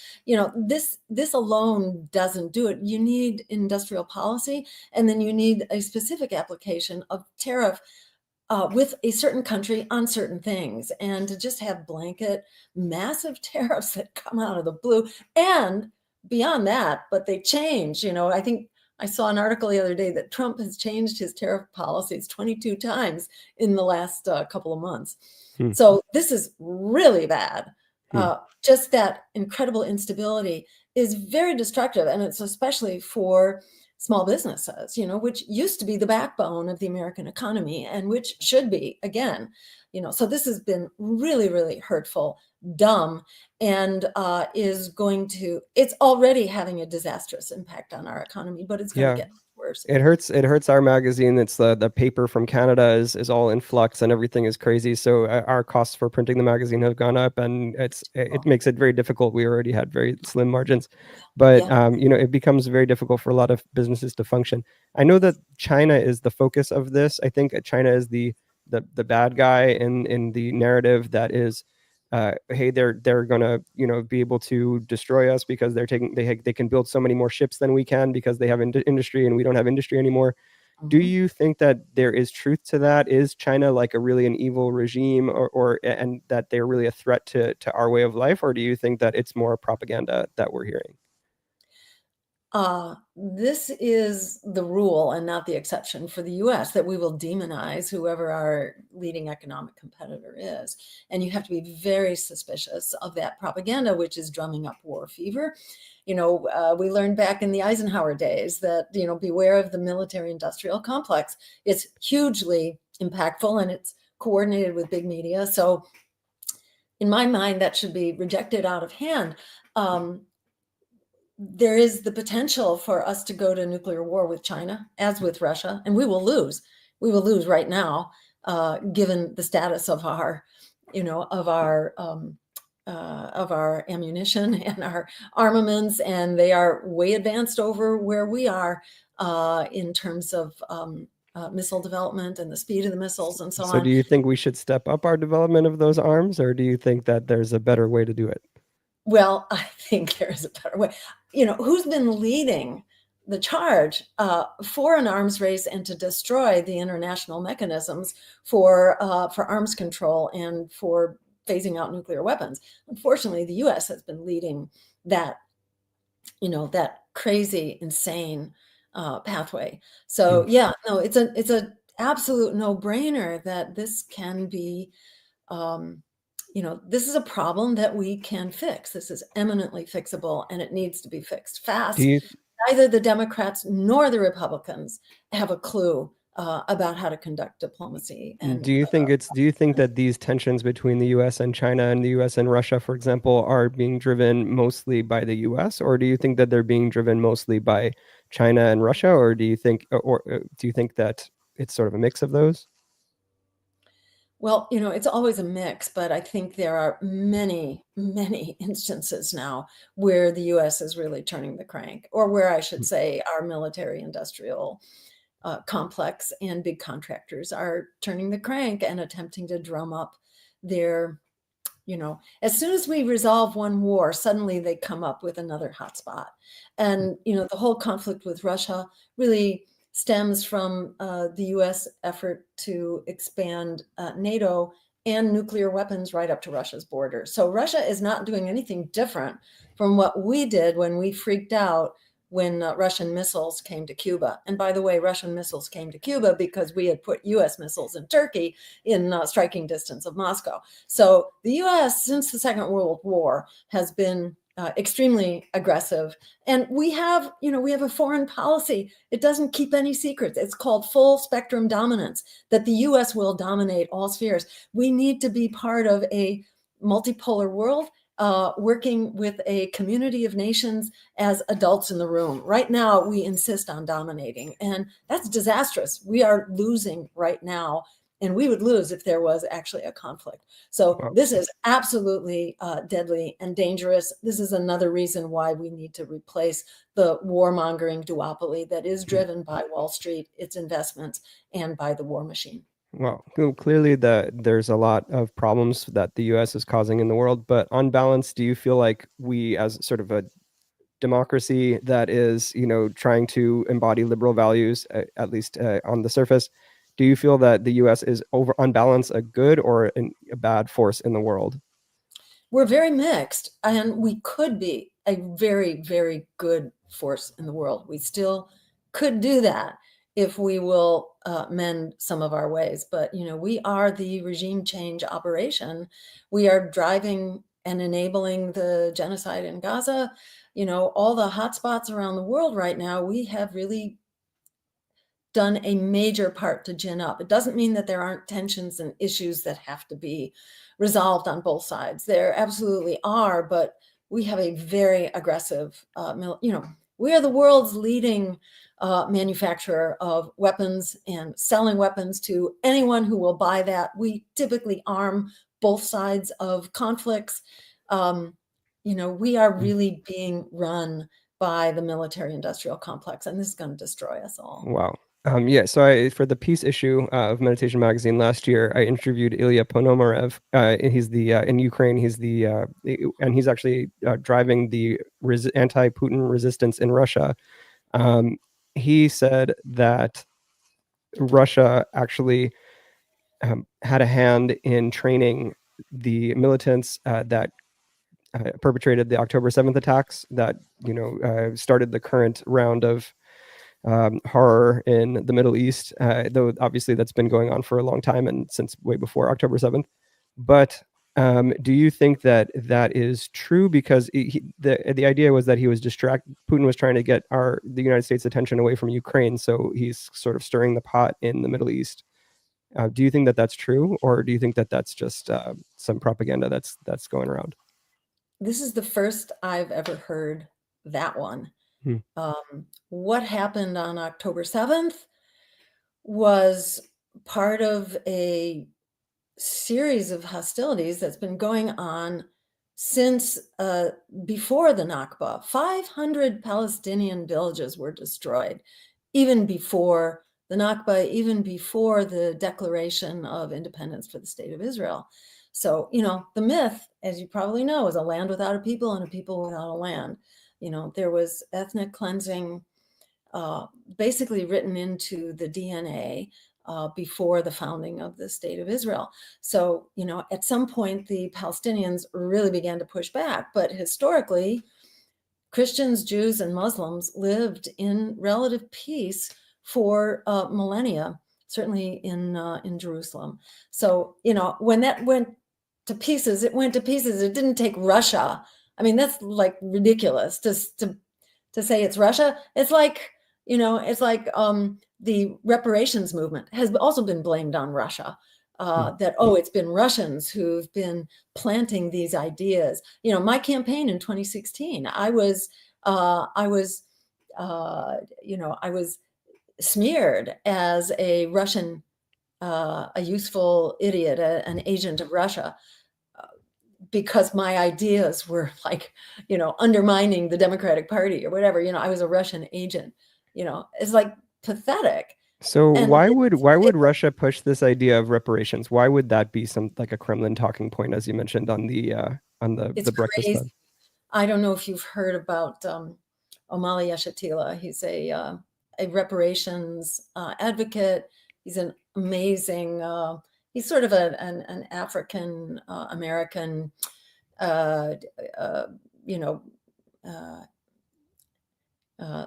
This alone doesn't do it. You need industrial policy, and then you need a specific application of tariff with a certain country on certain things. And to just have blanket massive tariffs that come out of the blue, and beyond that, but they change. I think I saw an article the other day that Trump has changed his tariff policies 22 times in the last couple of months. Hmm. So this is really bad. Hmm. Just that incredible instability is very destructive, and it's especially for small businesses, which used to be the backbone of the American economy and which should be again. So this has been really, really hurtful, dumb, and it's already having a disastrous impact on our economy, but it's going to Yeah. get worse. It hurts. It hurts our magazine. It's the paper from Canada is all in flux and everything is crazy. So our costs for printing the magazine have gone up, and it makes it very difficult. We already had very slim margins, but Yeah. it becomes very difficult for a lot of businesses to function. I know that China is the focus of this. I think China is the bad guy in the narrative that is hey, they're gonna be able to destroy us because they can build so many more ships than we can because they have industry and we don't have industry anymore. Do Mhm. you think that there is truth to that? Is China like a really an evil regime, or and that they're really a threat to our way of life, or do you think that it's more propaganda that we're hearing? This is the rule and not the exception for the US, that we will demonize whoever our leading economic competitor is. And you have to be very suspicious of that propaganda, which is drumming up war fever. We learned back in the Eisenhower days that, beware of the military industrial complex. It's hugely impactful and it's coordinated with big media. So in my mind, that should be rejected out of hand. There is the potential for us to go to nuclear war with China, as with Russia, and we will lose. We will lose right now, given the status of our, of our ammunition and our armaments, and they are way advanced over where we are in terms of missile development and the speed of the missiles and so So do on. you think we should step up our development of those arms, or do you think that there's a better way to do it? Well, I think there is a better way. Who's been leading the charge for an arms race and to destroy the international mechanisms for arms control and for phasing out nuclear weapons? Unfortunately, the U.S. has been leading that, that crazy, insane pathway. So yeah, no, it's a absolute no-brainer that this can be. This is a problem that we can fix. This is eminently fixable, and it needs to be fixed Do fast. you Neither the Democrats nor the Republicans have a clue about how to conduct diplomacy. And do you think that these tensions between the US and China and the US and Russia, for example, are being driven mostly by the US, or do you think that they're being driven mostly by China and Russia, or do you think that it's sort of a mix of those? well, it's always a mix, but I think there are many, many instances now where the U.S. is really turning the crank, or where I should say our military industrial complex and big contractors are turning the crank and attempting to drum up their, as soon as we resolve one war, suddenly they come up with another hotspot. And, the whole conflict with Russia really stems from the US effort to expand NATO and nuclear weapons right up to Russia's border. So Russia is not doing anything different from what we did when we freaked out when Russian missiles came to Cuba. And by the way, Russian missiles came to Cuba because we had put US missiles in Turkey in striking distance of Moscow. So the US, since the Second World War, has been extremely aggressive. And we have a foreign policy. It doesn't keep any secrets. It's called full spectrum dominance, that the US will dominate all spheres. We need to be part of a multipolar world, working with a community of nations as adults in the room. Right now, we insist on dominating, and that's disastrous. We are losing right now, and we would lose if there was actually a conflict. So Well, this is absolutely deadly and dangerous. This is another reason why we need to replace the warmongering duopoly that is driven by Wall Street, its investments, and by the war machine. well, clearly there's a lot of problems that the US is causing in the world, but on balance, do you feel like we, as sort of a democracy that is, trying to embody liberal values, at least on the surface, do you feel that the US is on balance a good or a bad force in the world? We're very mixed, and we could be a very, very good force in the world. We still could do that if we will mend some of our ways. But, we are the regime change operation. We are driving and enabling the genocide in Gaza. All the hotspots around the world right now, we have really done a major part to gin up. It doesn't mean that there aren't tensions and issues that have to be resolved on both sides. There absolutely are, but we have a very aggressive, we are the world's leading manufacturer of weapons and selling weapons to anyone who will buy that. We typically arm both sides of conflicts. We are really being run by the military industrial complex, and this is going to destroy us all. Wow. Yeah, so for the peace issue of Meditation Magazine last year, I interviewed Ilya Ponomarev. He's the in Ukraine. And he's actually driving the anti-Putin resistance in Russia. Um, he said that Russia actually had a hand in training the militants that perpetrated the October 7th attacks that started the current round of horror in the Middle East. Though obviously that's been going on for a long time and since way before October 7th. But do you think that that is true? Because the idea was that he was Putin was trying to get the United States attention away from Ukraine, so he's sort of stirring the pot in the Middle East. Do you think that that's true, or do you think that that's just some propaganda that's going around? This is the first I've ever heard that one. Hmm. What happened on October 7th was part of a series of hostilities that's been going on since before the Nakba. 500 Palestinian villages were destroyed, even before the Nakba, even before the declaration of independence for the state of Israel. So, the myth, as you probably know, is a land without a people and a people without a land. There was ethnic cleansing basically written into the DNA before the founding of the state of Israel. So, at some point, the Palestinians really began to push back. But historically, Christians, Jews, and Muslims lived in relative peace for millennia, certainly in Jerusalem. So, when that went to pieces, it went to pieces. It didn't take Russia. I mean, that's like ridiculous to say it's Russia. It's like, the reparations movement has also been blamed on Russia. That it's been Russians who've been planting these ideas. My campaign in 2016, I was smeared as a Russian, a useful idiot, an agent of Russia, because my ideas were like, undermining the Democratic Party or whatever. I was a Russian agent. It's like pathetic. So And why would Russia push this idea of reparations? Why would that be like a Kremlin talking point, as you mentioned on the Breakfast Club? I don't know if you've heard about Omali Yeshatila. He's a reparations advocate. He's an amazing. He's sort of an African American,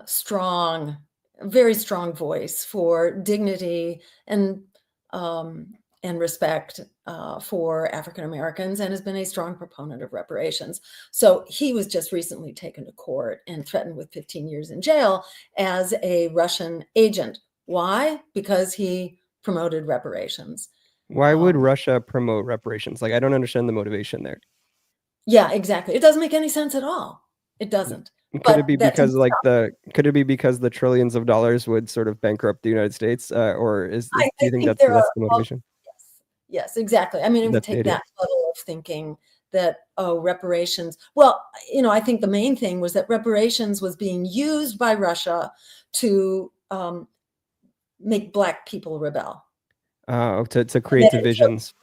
strong, very strong voice for dignity and respect for African Americans, and has been a strong proponent of reparations. So he was just recently taken to court and threatened with 15 years in jail as a Russian agent. Why? Because he promoted reparations. Why would Russia promote reparations? Like, I don't understand the motivation there. Yeah, exactly. It doesn't make any sense at all. It doesn't. Could it be because the trillions of dollars would sort of bankrupt the United States, or do you think that's the motivation? Yes, exactly. I mean, it would take that level of thinking that, reparations. Well, I think the main thing was that reparations was being used by Russia to make Black people rebel. To create divisions.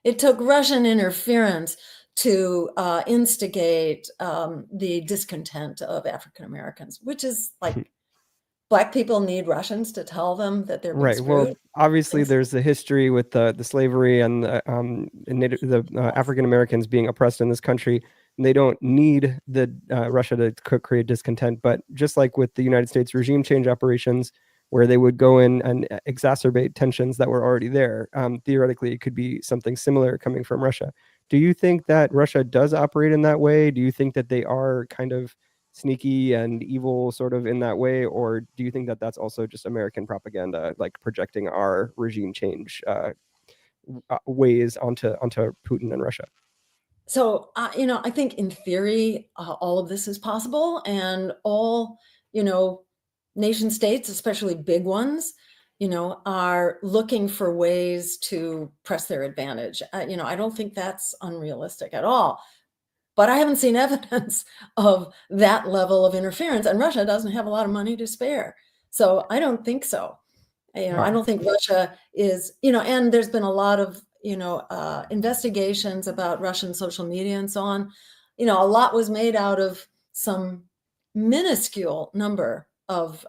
It took Russian interference to instigate the discontent of African Americans, which is like, Black people need Russians to tell them that they're being screwed. Well, obviously, there's a history with the slavery and the African Americans being oppressed in this country. And they don't need the Russia to create discontent. But just like with the United States regime change operations, where they would go in and exacerbate tensions that were already there, theoretically, it could be something similar coming from Russia. Do you think that Russia does operate in that way? Do you think that they are kind of sneaky and evil sort of in that way, or do you think that that's also just American propaganda, like projecting our regime change ways onto Putin and Russia? So I think in theory all of this is possible, and all nation states, especially big ones, are looking for ways to press their advantage. I don't think that's unrealistic at all. But I haven't seen evidence of that level of interference, and Russia doesn't have a lot of money to spare. So I don't think so. I don't think Russia is, and there's been a lot of, investigations about Russian social media and so on. A lot was made out of some minuscule number of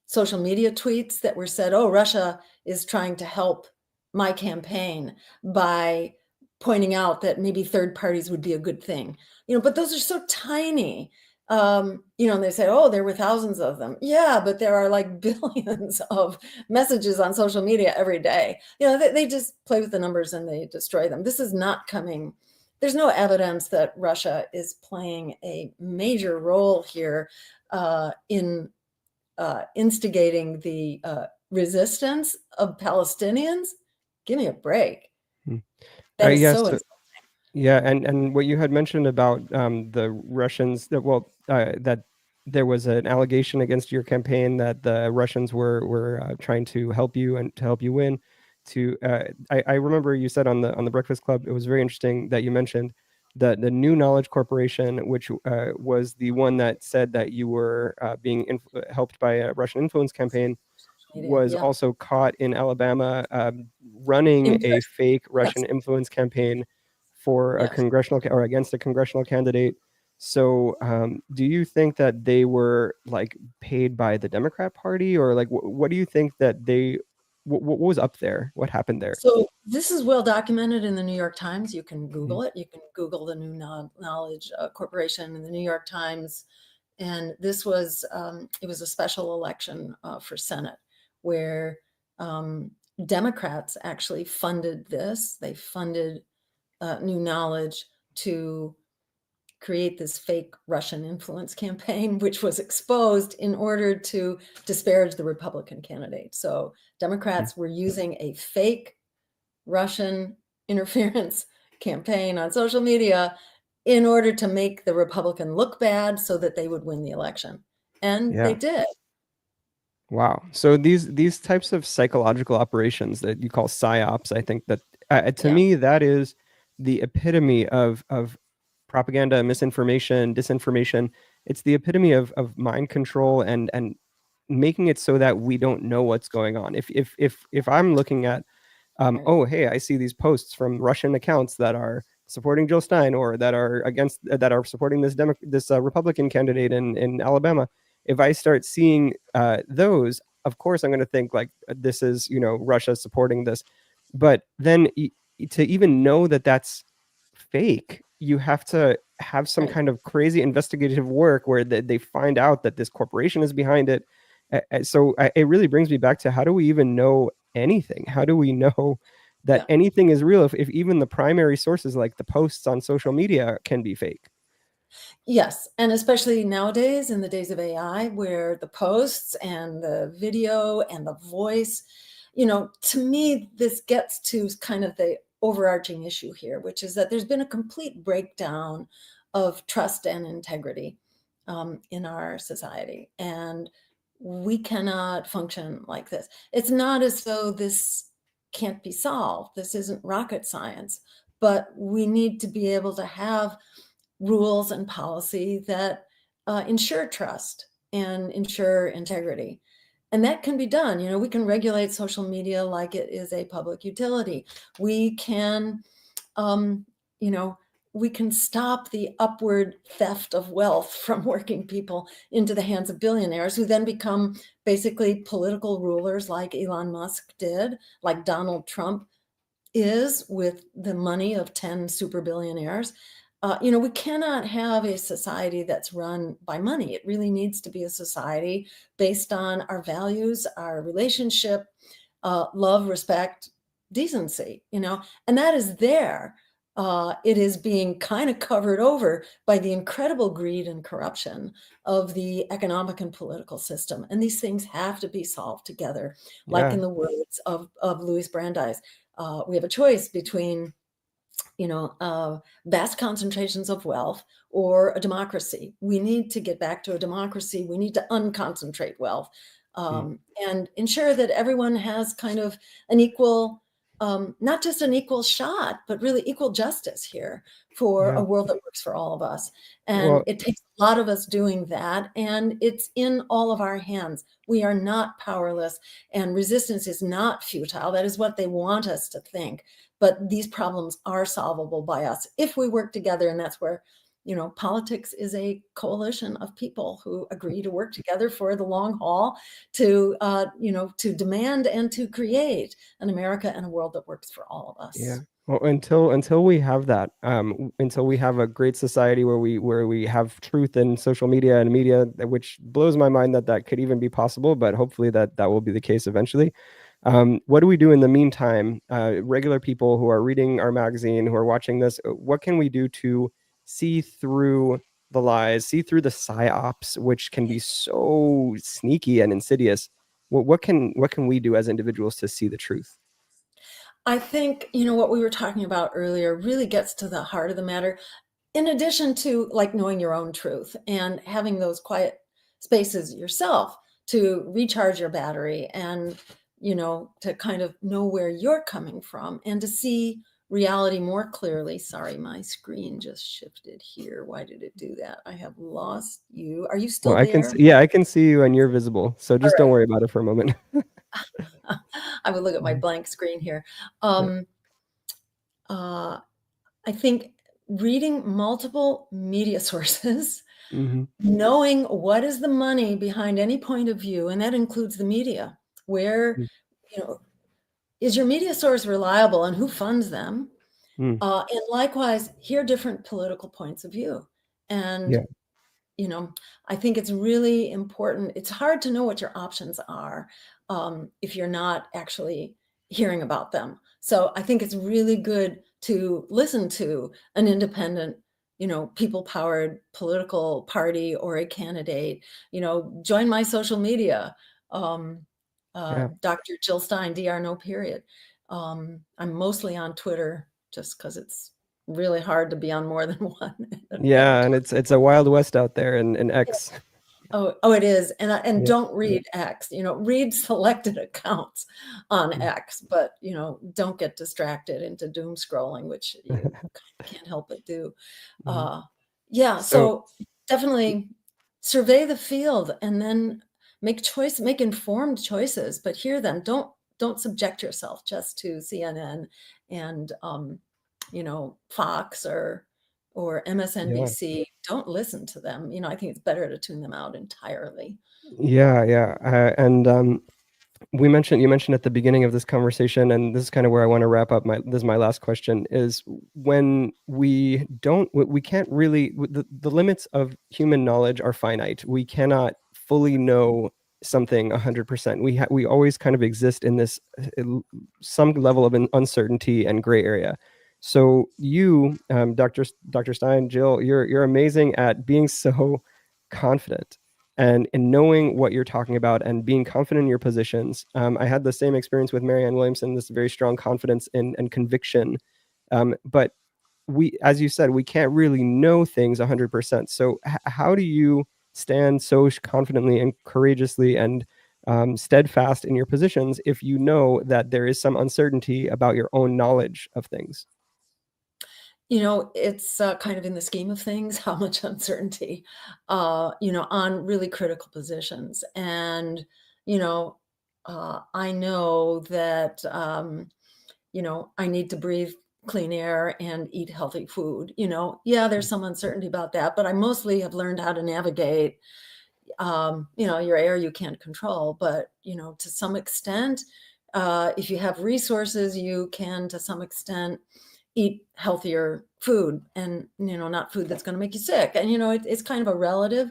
social media tweets that were said, oh, Russia is trying to help my campaign by pointing out that maybe third parties would be a good thing, but those are so tiny. And they say, oh, there were thousands of them. Yeah, but there are like billions of messages on social media every day. They just play with the numbers and they destroy them. This is not coming. There's no evidence that Russia is playing a major role here in instigating the resistance of Palestinians. Give me a break. Hmm. That is Yes. so Yeah, and what you had mentioned about the Russians, that there was an allegation against your campaign that the Russians were trying to help you and to help you win. I remember you said on the Breakfast Club, it was very interesting that you mentioned the New Knowledge Corporation, which was the one that said that you were being helped by a Russian influence campaign, media. was Yeah. also caught in Alabama running a Impressive. fake Yes. Russian influence campaign for a Yes. congressional or against a congressional candidate. So, do you think that they were like paid by the Democrat Party, or like what do you think that what was up there? What happened there? So this is well documented in the New York Times. You can Mhm. Google it. You can Google the New Knowledge Corporation in the New York Times. And it was a special election for Senate where Democrats actually funded this. They funded New Knowledge to create this fake Russian influence campaign, which was exposed in order to disparage the Republican candidate. So Democrats were using a fake Russian interference campaign on social media in order to make the Republican look bad so that they would win the election. And they Yeah. did. Wow. So these types of psychological operations that you call psyops, I think that to Yeah, me that is the epitome of propaganda, misinformation, disinformation. It's the epitome of mind control and making it so that we don't know what's going on. If I'm looking at right. oh, hey, I see these posts from Russian accounts that are supporting Jill Stein or that are against that are supporting this Republican candidate in Alabama. If I start seeing those, of course, I'm going to think like this is Russia supporting this. But then to even know that that's fake, you have to have some Right. kind of crazy investigative work where they find out that this corporation is behind it. So it really brings me back to how do we even know anything? How do we know that Yeah. anything is real if even the primary sources like the posts on social media can be fake? Yes, and especially nowadays in the days of AI, where the posts and the video and the voice, to me, this gets to kind of the overarching issue here, which is that there's been a complete breakdown of trust and integrity in our society. And we cannot function like this. It's not as though this can't be solved. This isn't rocket science, but we need to be able to have rules and policy that ensure trust and ensure integrity. And that can be done. We can regulate social media like it is a public utility. We can, um, you know, we can stop the upward theft of wealth from working people into the hands of billionaires who then become basically political rulers like Elon Musk did, like Donald Trump is with the money of 10 super billionaires. We cannot have a society that's run by money. It really needs to be a society based on our values, our relationship, love, respect, decency, and that is there. It is being kind of covered over by the incredible greed and corruption of the economic and political system. And these things have to be solved together. Like in Yeah, the words of Louis Brandeis, we have a choice between vast concentrations of wealth or a democracy. We need to get back to a democracy. We need to unconcentrate wealth mm, and ensure that everyone has kind of an equal, not just an equal shot, but really equal justice here for a yeah. world that works for all of us. And Well, it takes a lot of us doing that. And it's in all of our hands. We are not powerless, and resistance is not futile. That is what they want us to think. But these problems are solvable by us if we work together. And that's where, politics is a coalition of people who agree to work together for the long haul to demand and to create an America and a world that works for all of yeah. us. Well, until we have that, until we have a great society where we have truth in social media and media, which blows my mind that that could even be possible, but hopefully that will be the case eventually. What do we do in the meantime? Regular people who are reading our magazine, who are watching this, what can we do to see through the lies, see through the psyops, which can be so sneaky and insidious? What can we do as individuals to see the truth? I think, what we were talking about earlier really gets to the heart of the matter. In addition to like knowing your own truth and having those quiet spaces yourself to recharge your battery and, to kind of know where you're coming from and to see reality more clearly. Sorry, my screen just shifted here. Why did it do that? I have lost you. Are you Well, still there? yeah, I can see you and you're visible. So All just don't right. worry about it for a moment. I would look at my Mhm. blank screen here. Yeah. Um, uh, I think reading multiple media sources, Hmm. knowing what is the money behind any point of view, and that includes the media, where, you know, is your media source reliable and who funds them? Mm. And likewise, hear different political points of view. And Yeah. I think it's really important. It's hard to know what your options are if you're not actually hearing about them. So I think it's really good to listen to an independent, people-powered political party or a candidate. Join my social media, um, Yeah. Dr. Jill Stein, Dr. No period. I'm mostly on Twitter just because it's really hard to be on more than one at a Yeah, and time. it's a wild west out there in X. Oh, it is, and Yeah. don't read X, read selected accounts on Mm. X, but, don't get distracted into doom scrolling, which you can't help but do. Mhm. Uh, yeah, So so definitely survey the field and then make informed choices, but hear them. Don't subject yourself just to CNN and, Fox or yeah. MSNBC. Don't listen to them. I think it's better to tune them out entirely. Yeah, yeah. And you mentioned at the beginning of this conversation, and this is kind of where I want to wrap up. This is my last question: is when we can't really the limits of human knowledge are finite. We cannot fully know something 100%. We always kind of exist in this some level of an uncertainty and gray area. So you, Dr. Stein, Jill, you're amazing at being so confident and in knowing what you're talking about and being confident in your positions. I had the same experience with Marianne Williamson, this very strong confidence in and conviction. But as you said, we can't really know things 100%. So how do you stand so confidently and courageously and steadfast in your positions if you know that there is some uncertainty about your own knowledge of things? It's kind of in the scheme of things, how much uncertainty, on really critical positions. And, I know that, I need to breathe clean air and eat healthy food. Yeah, there's some uncertainty about that, but I mostly have learned how to navigate, your air you can't control, but, to some extent, if you have resources, you can, to some extent, eat healthier food and, not food that's going to make you sick. And, it's kind of a relative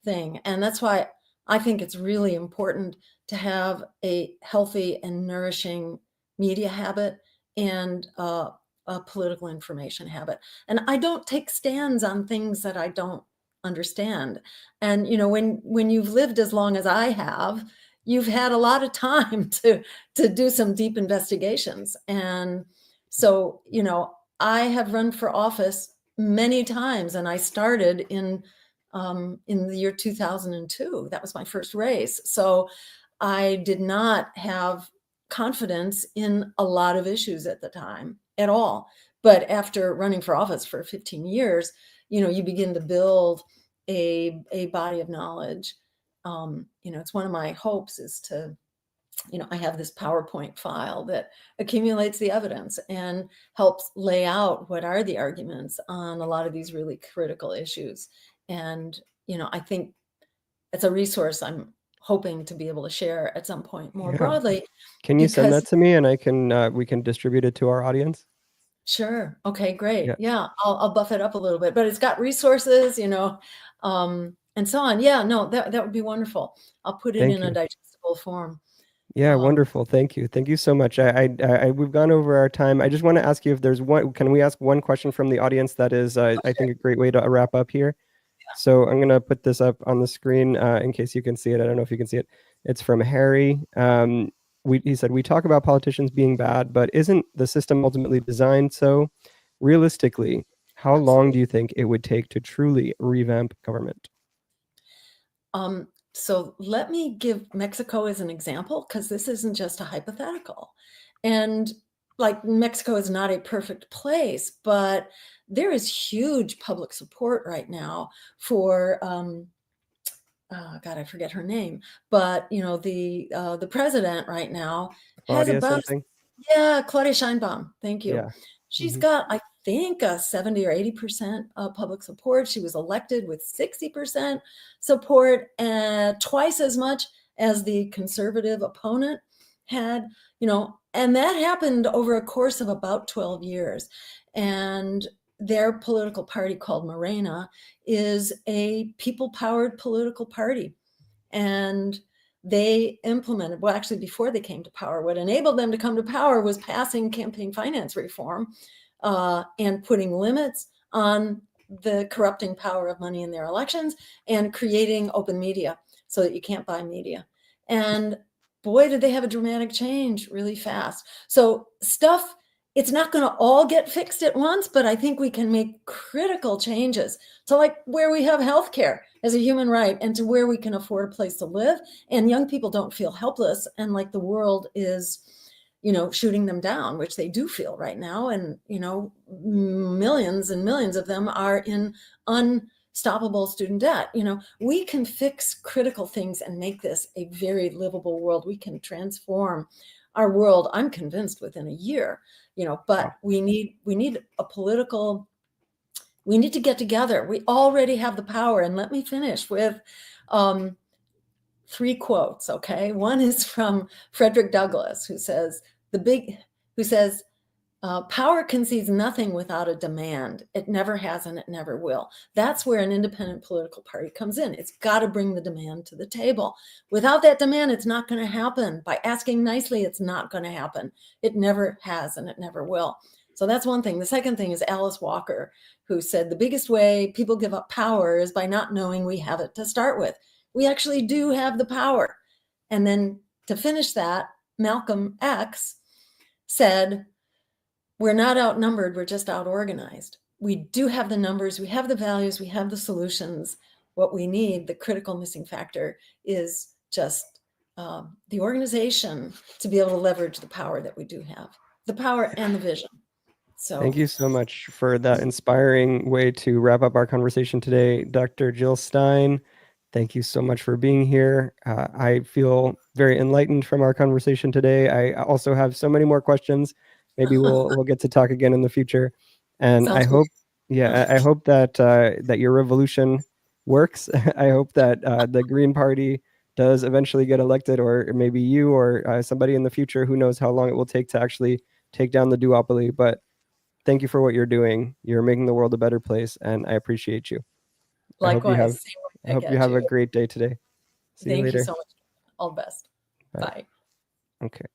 thing. And that's why I think it's really important to have a healthy and nourishing media habit and a political information habit. And I don't take stands on things that I don't understand. And, when you've lived as long as I have, you've had a lot of time to do some deep investigations. And so, I have run for office many times, and I started in the year 2002. That was my first race. So I did not have confidence in a lot of issues at the time at all. But after running for office for 15 years, you begin to build a body of knowledge. It's one of my hopes is to, I have this PowerPoint file that accumulates the evidence and helps lay out what are the arguments on a lot of these really critical issues. And, I think it's a resource I'm hoping to be able to share at some point more Yeah. broadly Can you send because that to me and I can we can distribute it to our audience? Sure. Okay, great. Yeah, Yeah, I'll buff it up a little bit, but it's got resources, and so on. Yeah, no, that would be wonderful. I'll put it thank in a you. digestible form. Yeah, Um, wonderful. Thank you. Thank you so much. We've gone over our time. I just want to ask you if there's one, can we ask one question from the audience that is, I think, a great way to wrap up here? So I'm going to put this up on the screen in case you can see it. I don't know if you can see it. It's from Harry. He said, we talk about politicians being bad, but isn't the system ultimately designed so? Realistically, how long do Absolutely. you think it would take to truly revamp government? So let me give Mexico as an example, because this isn't just a hypothetical. And like Mexico is not a perfect place, but there is huge public support right now for oh God, I forget her name, but the president right now has Claudia about, something? yeah, Claudia Scheinbaum. Thank you. Yeah. She's Hmm. got, I think, a 70 or 80% public support. She was elected with 60% support, and twice as much as the conservative opponent had, and that happened over a course of about 12 years. And their political party, called Morena, is a people-powered political party. And they implemented, well, actually, before they came to power, what enabled them to come to power was passing campaign finance reform and putting limits on the corrupting power of money in their elections, and creating open media so that you can't buy media. And boy, did they have a dramatic change really fast. So stuff, it's not going to all get fixed at once, but I think we can make critical changes to, like, where we have healthcare as a human right, and to where we can afford a place to live, and young people don't feel helpless and like the world is shooting them down, which they do feel right now. And millions and millions of them are in unstoppable student debt. We can fix critical things and make this a very livable world. We can transform our world, I'm convinced, within a year. But Wow. we need a political, we need to get together. We already have the power. And let me finish with um, three quotes. Okay. One is from Frederick Douglass, who says, power concedes nothing without a demand. It never has, and it never will. That's where an independent political party comes in. It's got to bring the demand to the table. Without that demand, it's not going to happen. By asking nicely, it's not going to happen. It never has, and it never will. So that's one thing. The second thing is Alice Walker, who said the biggest way people give up power is by not knowing we have it to start with. We actually do have the power. And then to finish that, Malcolm X said, we're not outnumbered, we're just out-organized. We do have the numbers, we have the values, we have the solutions. What we need, the critical missing factor, is just the organization to be able to leverage the power that we do have, the power and the vision. So Thank you so much for that inspiring way to wrap up our conversation today, Dr. Jill Stein. Thank you so much for being here. I feel very enlightened from our conversation today. I also have so many more questions. Maybe we'll get to talk again in the future. And I sounds great. hope, yeah, I hope that that your revolution works. I hope that the Green Party does eventually get elected, or maybe you or somebody in the future. Who knows how long it will take to actually take down the duopoly? But thank you for what you're doing. You're making the world a better place, and I appreciate you. I hope you have Likewise, same way I back hope you at have you. a great day today. See you Thank you later. so much. All the best. Bye. Bye. Okay.